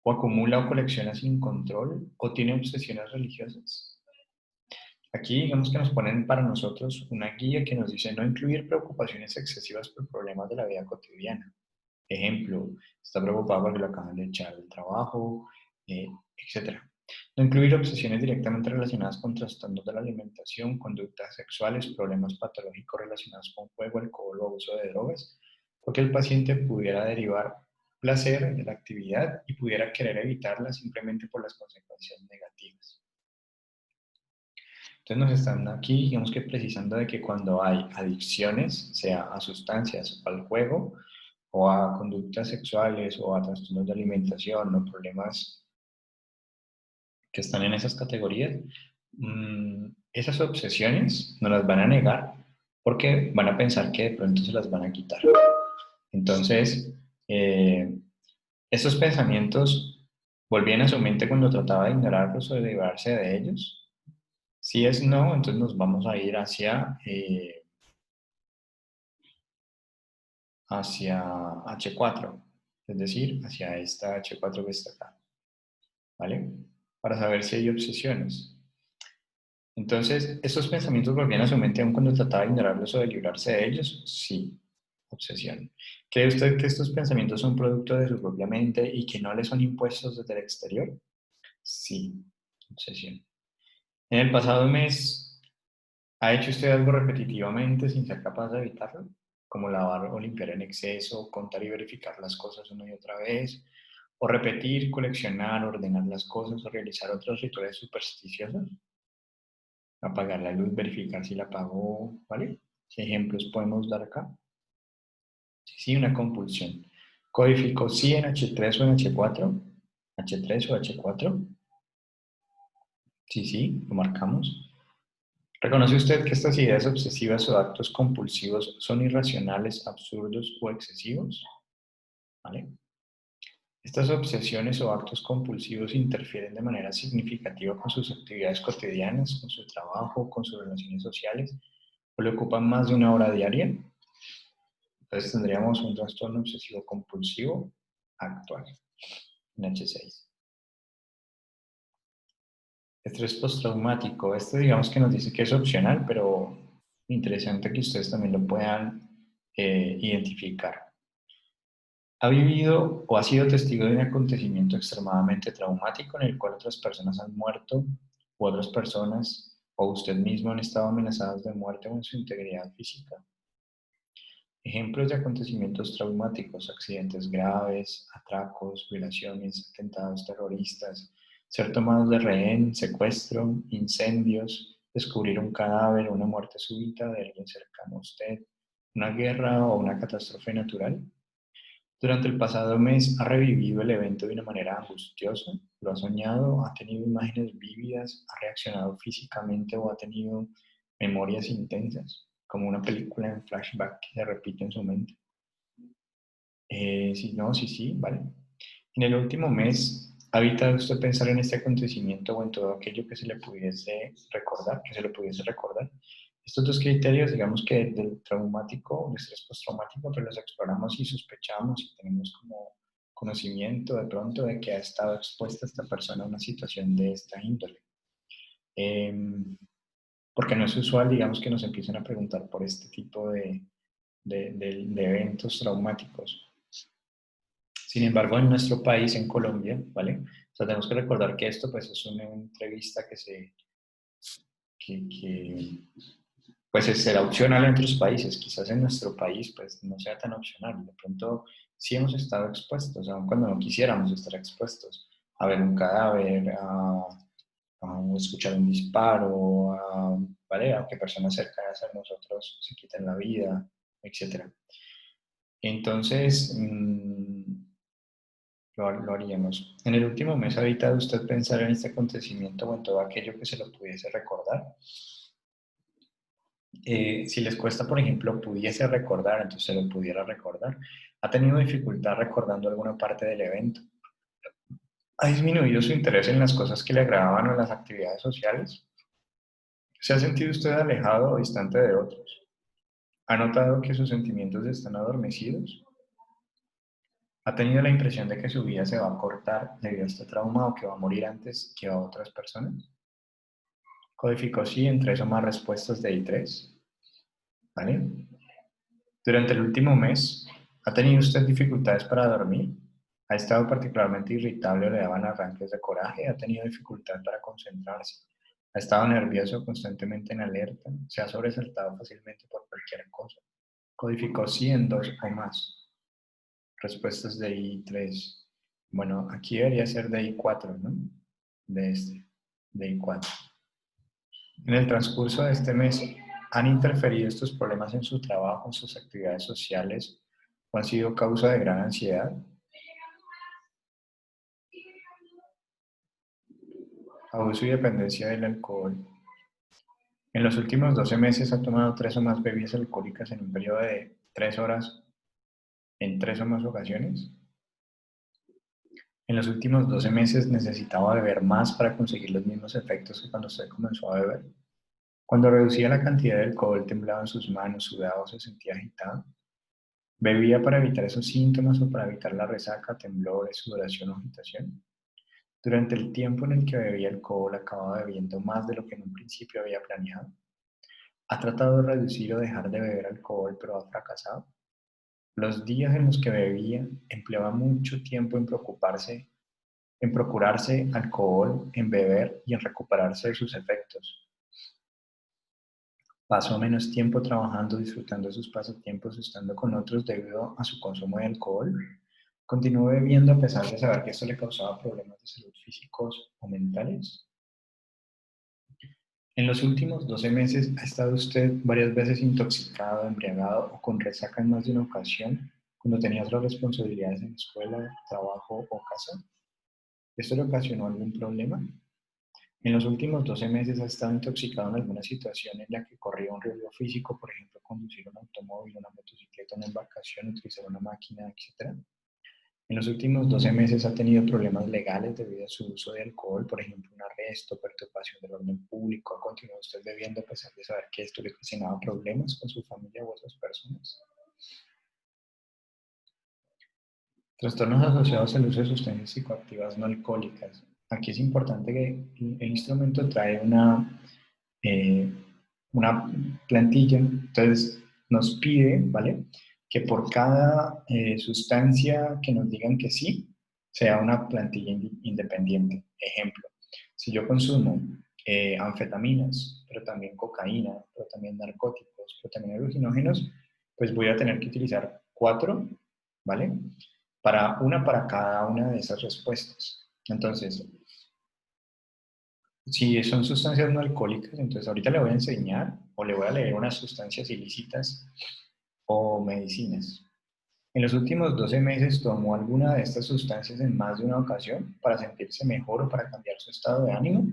o acumula o colecciona sin control, o tiene obsesiones religiosas. Aquí digamos que nos ponen para nosotros una guía que nos dice no incluir preocupaciones excesivas por problemas de la vida cotidiana. Ejemplo, está preocupado porque lo acaban de echar del trabajo, etc. No incluir obsesiones directamente relacionadas con trastornos de la alimentación, conductas sexuales, problemas patológicos relacionados con juego, alcohol o abuso de drogas, porque el paciente pudiera derivar placer de la actividad y pudiera querer evitarla simplemente por las consecuencias negativas. Entonces nos están aquí, digamos que precisando de que cuando hay adicciones, sea a sustancias o al juego, o a conductas sexuales, o a trastornos de alimentación, o problemas que están en esas categorías, esas obsesiones no las van a negar porque van a pensar que de pronto se las van a quitar. Entonces, esos pensamientos volvían a su mente cuando trataba de ignorarlos o de librarse de ellos. Si es no, entonces nos vamos a ir hacia H4, es decir, hacia esta H4 que está acá, ¿vale? Para saber si hay obsesiones. Entonces, ¿estos pensamientos volvían a su mente aún cuando trataba de ignorarlos o de librarse de ellos? Sí, obsesión. ¿Cree usted que estos pensamientos son producto de su propia mente y que no le son impuestos desde el exterior? Sí, obsesión. En el pasado mes, ¿ha hecho usted algo repetitivamente sin ser capaz de evitarlo? Como lavar o limpiar en exceso, contar y verificar las cosas una y otra vez, o repetir, coleccionar, ordenar las cosas o realizar otros rituales supersticiosos. Apagar la luz, verificar si la apagó, ¿vale? ¿Qué ejemplos podemos dar acá? Sí, una compulsión. ¿Codificó sí en H3 o en H4? ¿H3 o H4? Sí, lo marcamos. ¿Reconoce usted que estas ideas obsesivas o actos compulsivos son irracionales, absurdos o excesivos? ¿Vale? Estas obsesiones o actos compulsivos interfieren de manera significativa con sus actividades cotidianas, con su trabajo, con sus relaciones sociales, o le ocupan más de una hora diaria. Entonces tendríamos un trastorno obsesivo compulsivo actual, en H6. Estrés postraumático. Este digamos que nos dice que es opcional, pero interesante que ustedes también lo puedan identificar. ¿Ha vivido o ha sido testigo de un acontecimiento extremadamente traumático en el cual otras personas han muerto u otras personas o usted mismo han estado amenazadas de muerte o en su integridad física? Ejemplos de acontecimientos traumáticos: accidentes graves, atracos, violaciones, atentados terroristas, ser tomados de rehén, secuestro, incendios, descubrir un cadáver, una muerte súbita de alguien cercano a usted, una guerra o una catástrofe natural. Durante el pasado mes ha revivido el evento de una manera angustiosa, lo ha soñado, ha tenido imágenes vívidas, ha reaccionado físicamente o ha tenido memorias intensas, como una película en flashback que se repite en su mente. Si no, sí, vale. En el último mes, ¿ha evitado usted pensar en este acontecimiento o en todo aquello que se le pudiese recordar, Estos dos criterios, digamos que del traumático, del estrés postraumático, pues los exploramos y sospechamos y tenemos como conocimiento de pronto de que ha estado expuesta esta persona a una situación de esta índole. Porque no es usual, digamos, que nos empiecen a preguntar por este tipo de eventos traumáticos. Sin embargo, en nuestro país, en Colombia, ¿vale? O sea, tenemos que recordar que esto, pues, es una entrevista pues, será opcional en otros países. Quizás en nuestro país, pues, no sea tan opcional. De pronto, sí hemos estado expuestos, aun cuando no quisiéramos estar expuestos a ver un cadáver, a escuchar un disparo, ¿vale? A que personas cercanas a nosotros se quiten la vida, etc. Entonces, lo haríamos. En el último mes, ¿ha evitado usted pensar en este acontecimiento o en todo aquello que se lo pudiese recordar? Si les cuesta, por ejemplo, pudiese recordar, entonces se lo pudiera recordar. ¿Ha tenido dificultad recordando alguna parte del evento? ¿Ha disminuido su interés en las cosas que le agradaban o en las actividades sociales? ¿Se ha sentido usted alejado o distante de otros? ¿Ha notado que sus sentimientos están adormecidos? ¿Ha tenido la impresión de que su vida se va a cortar debido a este trauma o que va a morir antes que a otras personas? Codificó sí en 3 o más respuestas de I3. ¿Vale? Durante el último mes, ¿ha tenido usted dificultades para dormir? ¿Ha estado particularmente irritable o le daban arranques de coraje? ¿Ha tenido dificultad para concentrarse? ¿Ha estado nervioso, constantemente en alerta? ¿Se ha sobresaltado fácilmente por cualquier cosa? Codificó sí en 2 o más respuestas de I3. Bueno, aquí debería ser de I4, ¿no? De I4. En el transcurso de este mes, ¿han interferido estos problemas en su trabajo, en sus actividades sociales, o han sido causa de gran ansiedad? Abuso y dependencia del alcohol. En los últimos 12 meses ha tomado 3 o más bebidas alcohólicas en un periodo de 3 horas en 3 o más ocasiones. En los últimos 12 meses necesitaba beber más para conseguir los mismos efectos que cuando usted comenzó a beber. Cuando reducía la cantidad de alcohol temblaban sus manos, sudaba o se sentía agitado. ¿Bebía para evitar esos síntomas o para evitar la resaca, temblores, sudoración o agitación? Durante el tiempo en el que bebía alcohol, acababa bebiendo más de lo que en un principio había planeado. ¿Ha tratado de reducir o dejar de beber alcohol, pero ha fracasado? Los días en los que bebía, empleaba mucho tiempo en procurarse alcohol, en beber y en recuperarse de sus efectos. Pasó menos tiempo trabajando, disfrutando de sus pasatiempos, estando con otros debido a su consumo de alcohol. Continuó bebiendo a pesar de saber que esto le causaba problemas de salud físicos o mentales. En los últimos 12 meses, ¿ha estado usted varias veces intoxicado, embriagado o con resaca en más de una ocasión cuando tenía otras responsabilidades en la escuela, trabajo o casa? ¿Esto le ocasionó algún problema? En los últimos 12 meses ha estado intoxicado en alguna situación en la que corría un riesgo físico, por ejemplo, conducir un automóvil, una motocicleta, una embarcación, utilizar una máquina, etc. En los últimos 12 meses ha tenido problemas legales debido a su uso de alcohol, por ejemplo, un arresto, perturbación del orden público. ¿Ha continuado usted bebiendo a pesar de saber que esto le ocasionaba problemas con su familia u otras personas? Trastornos asociados al uso de sustancias psicoactivas no alcohólicas. Aquí es importante que el instrumento trae una plantilla, entonces nos pide, ¿vale? Que por cada sustancia que nos digan que sí, sea una plantilla independiente. Ejemplo, si yo consumo anfetaminas, pero también cocaína, pero también narcóticos, pero también alucinógenos, pues voy a tener que utilizar 4, ¿vale? Para cada una de esas respuestas. Entonces, Si son sustancias no alcohólicas, entonces ahorita le voy a enseñar o le voy a leer unas sustancias ilícitas o medicinas. En los últimos 12 meses tomó alguna de estas sustancias en más de una ocasión para sentirse mejor o para cambiar su estado de ánimo.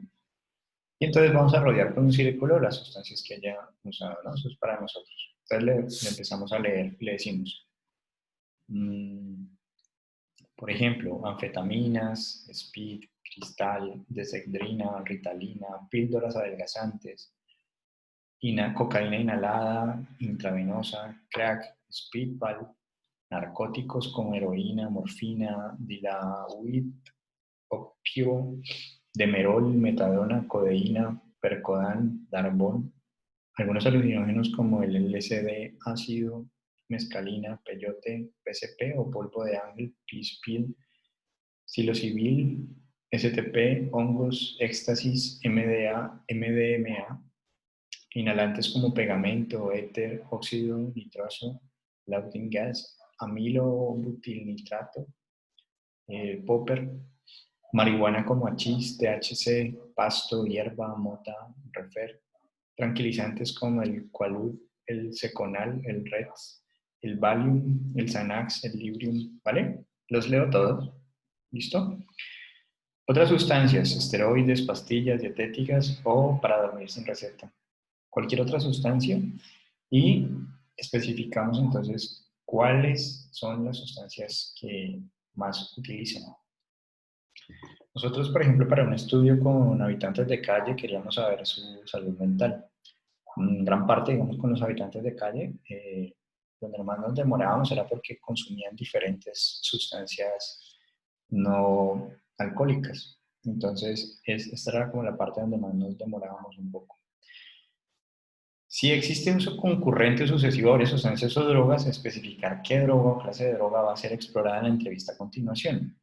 Y entonces vamos a rodear con un círculo las sustancias que haya usado, ¿no? Eso es para nosotros. Entonces le empezamos a leer y le decimos, por ejemplo, anfetaminas, speed, cristal, desecdrina, ritalina, píldoras adelgazantes, cocaína inhalada, intravenosa, crack, speedball, narcóticos como heroína, morfina, dilahuid, opio, demerol, metadona, codeína, percodan, darbón, algunos alucinógenos como el LSD, ácido, mescalina, peyote, PCP o polvo de ángel, pispil, psilocibin, STP, hongos, éxtasis, MDA, MDMA, inhalantes como pegamento, éter, óxido nitroso, laudanum gas, amilo-butilnitrato, popper, marihuana como hachís, THC, pasto, hierba, mota, refer, tranquilizantes como el Quaalude, el Seconal, el Rex, el Valium, el Xanax, el Librium, ¿vale? Los leo todos, ¿listo? Otras sustancias, esteroides, pastillas dietéticas o para dormir sin receta. Cualquier otra sustancia y especificamos entonces cuáles son las sustancias que más utilizan. Nosotros, por ejemplo, para un estudio con habitantes de calle queríamos saber su salud mental. En gran parte, digamos, con los habitantes de calle, donde más nos demorábamos era porque consumían diferentes sustancias no alcohólicas. Entonces, esta era como la parte donde más nos demorábamos un poco. Si existe uso concurrente o sucesivo de varias sustancias o drogas, especificar qué droga o clase de droga va a ser explorada en la entrevista a continuación.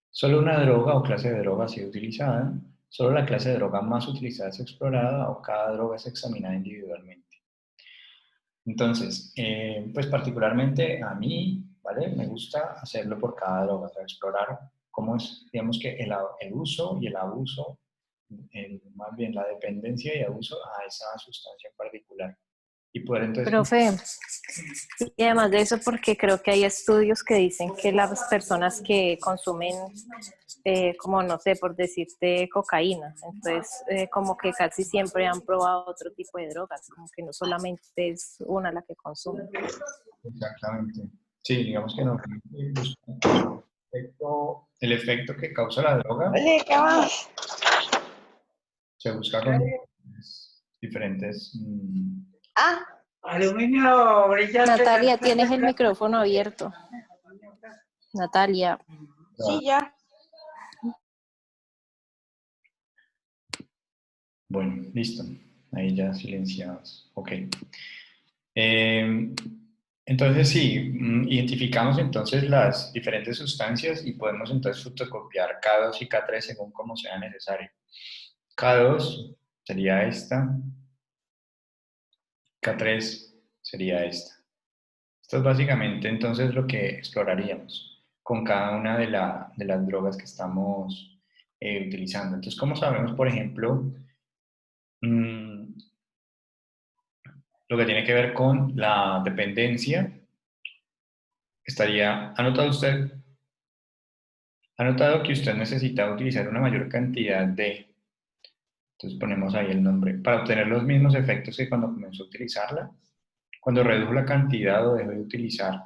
Solo una droga o clase de droga ha sido utilizada, solo la clase de droga más utilizada es explorada o cada droga es examinada individualmente. Entonces, pues particularmente a mí, ¿vale? Me gusta hacerlo por cada droga, o sea, explorar cómo es, digamos que el uso y el abuso, más bien la dependencia y abuso a esa sustancia en particular. Y poder entonces... Profe, y además de eso, porque creo que hay estudios que dicen que las personas que consumen, como no sé, por decirte, cocaína, entonces como que casi siempre han probado otro tipo de drogas, como que no solamente es una la que consumen. Exactamente. Sí, digamos que no. El efecto que causa la droga se busca con diferentes... Aluminio brillante. Natalia, tienes el micrófono abierto. Natalia. Sí, ya. Bueno, listo. Ahí ya silenciados. Ok. Entonces sí, identificamos entonces las diferentes sustancias y podemos entonces fotocopiar K2 y K3 según como sea necesario. K2 sería esta, K3 sería esta. Esto es básicamente entonces lo que exploraríamos con cada una de las drogas que estamos utilizando. Entonces, ¿cómo sabemos, por ejemplo, lo que tiene que ver con la dependencia? ¿Ha notado que usted necesita utilizar una mayor cantidad de, entonces ponemos ahí el nombre, para obtener los mismos efectos que cuando comenzó a utilizarla? Cuando redujo la cantidad o dejó de utilizar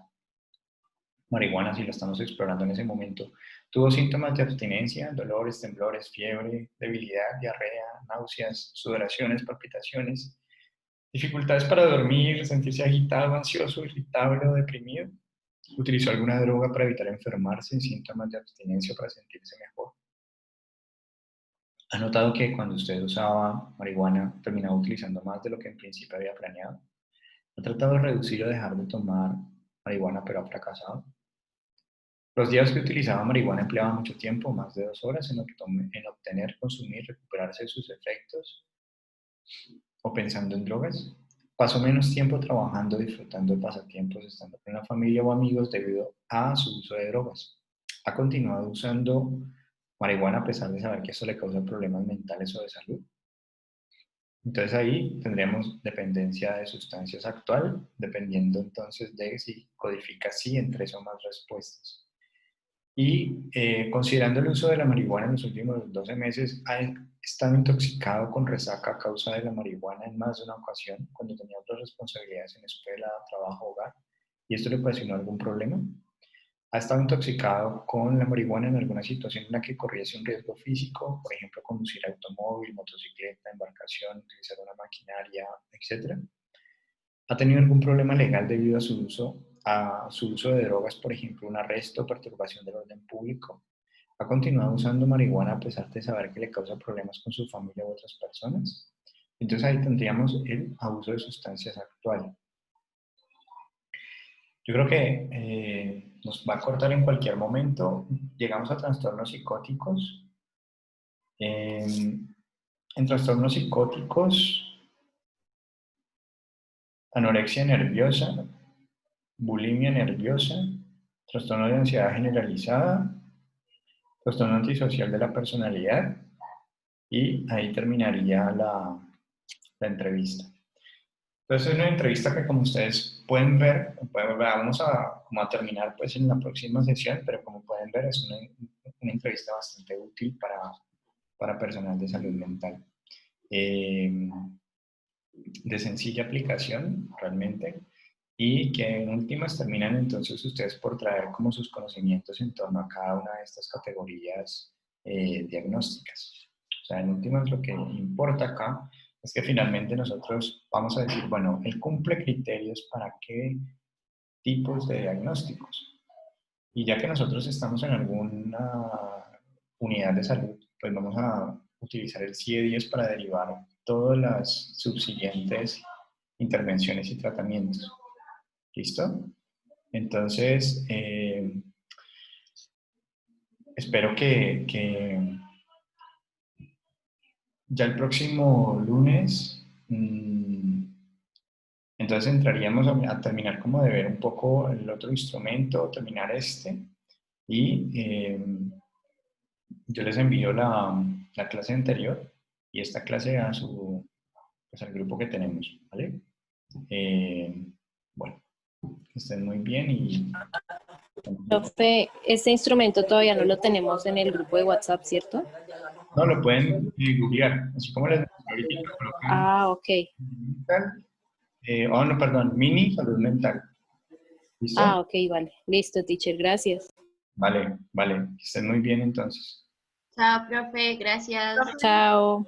marihuana, si la estamos explorando en ese momento, tuvo síntomas de abstinencia, dolores, temblores, fiebre, debilidad, diarrea, náuseas, sudoraciones, palpitaciones, dificultades para dormir, sentirse agitado, ansioso, irritable o deprimido. ¿Utilizó alguna droga para evitar enfermarse, síntomas de abstinencia para sentirse mejor? ¿Ha notado que cuando usted usaba marihuana terminaba utilizando más de lo que en principio había planeado? ¿Ha tratado de reducir o dejar de tomar marihuana pero ha fracasado? Los días que utilizaba marihuana empleaba mucho tiempo, más de 2 horas, en obtener, consumir, recuperarse de sus efectos o pensando en drogas. Pasó menos tiempo trabajando, disfrutando de pasatiempos, estando con la familia o amigos debido a su uso de drogas. Ha continuado usando marihuana a pesar de saber que eso le causa problemas mentales o de salud. Entonces ahí tendríamos dependencia de sustancias actual, dependiendo entonces de si codifica sí en 3 o más respuestas. Y considerando el uso de la marihuana en los últimos 12 meses, ha estado intoxicado con resaca a causa de la marihuana en más de una ocasión, cuando tenía otras responsabilidades en escuela, trabajo, hogar, y esto le ocasionó algún problema. Ha estado intoxicado con la marihuana en alguna situación en la que corriese un riesgo físico, por ejemplo, conducir automóvil, motocicleta, embarcación, utilizar una maquinaria, etc. ¿Ha tenido algún problema legal debido a su uso de drogas, por ejemplo, un arresto o perturbación del orden público? ¿Ha continuado usando marihuana a pesar de saber que le causa problemas con su familia u otras personas? Entonces ahí tendríamos el abuso de sustancias actual. Yo creo que nos va a cortar en cualquier momento. Llegamos a trastornos psicóticos. En trastornos psicóticos, anorexia nerviosa, bulimia nerviosa, trastorno de ansiedad generalizada, trastorno antisocial de la personalidad, y ahí terminaría la entrevista. Entonces es una entrevista que, como ustedes pueden ver, vamos a terminar pues en la próxima sesión, pero como pueden ver es una entrevista bastante útil para personal de salud mental. De sencilla aplicación realmente, y que en últimas terminan entonces ustedes por traer como sus conocimientos en torno a cada una de estas categorías diagnósticas. O sea, en últimas lo que importa acá es que finalmente nosotros vamos a decir, bueno, él cumple criterios para qué tipos de diagnósticos. Y ya que nosotros estamos en alguna unidad de salud, pues vamos a utilizar el CIE-10 para derivar todas las subsiguientes intervenciones y tratamientos. ¿Listo? Entonces, espero que ya el próximo lunes, entonces entraríamos a terminar como de ver un poco el otro instrumento, terminar este, y yo les envío la clase anterior y esta clase a pues al grupo que tenemos, ¿vale? Bueno, que estén muy bien y... Profe, este instrumento todavía no lo tenemos en el grupo de WhatsApp, ¿cierto? No, lo pueden googlear, así como les decía ahorita, colocan Ah, ok. mental, no, perdón, mini salud mental. ¿Listo? Ah, ok, vale. Listo, teacher, gracias. Vale, vale, que estén muy bien entonces. Chao, profe, gracias. Chao.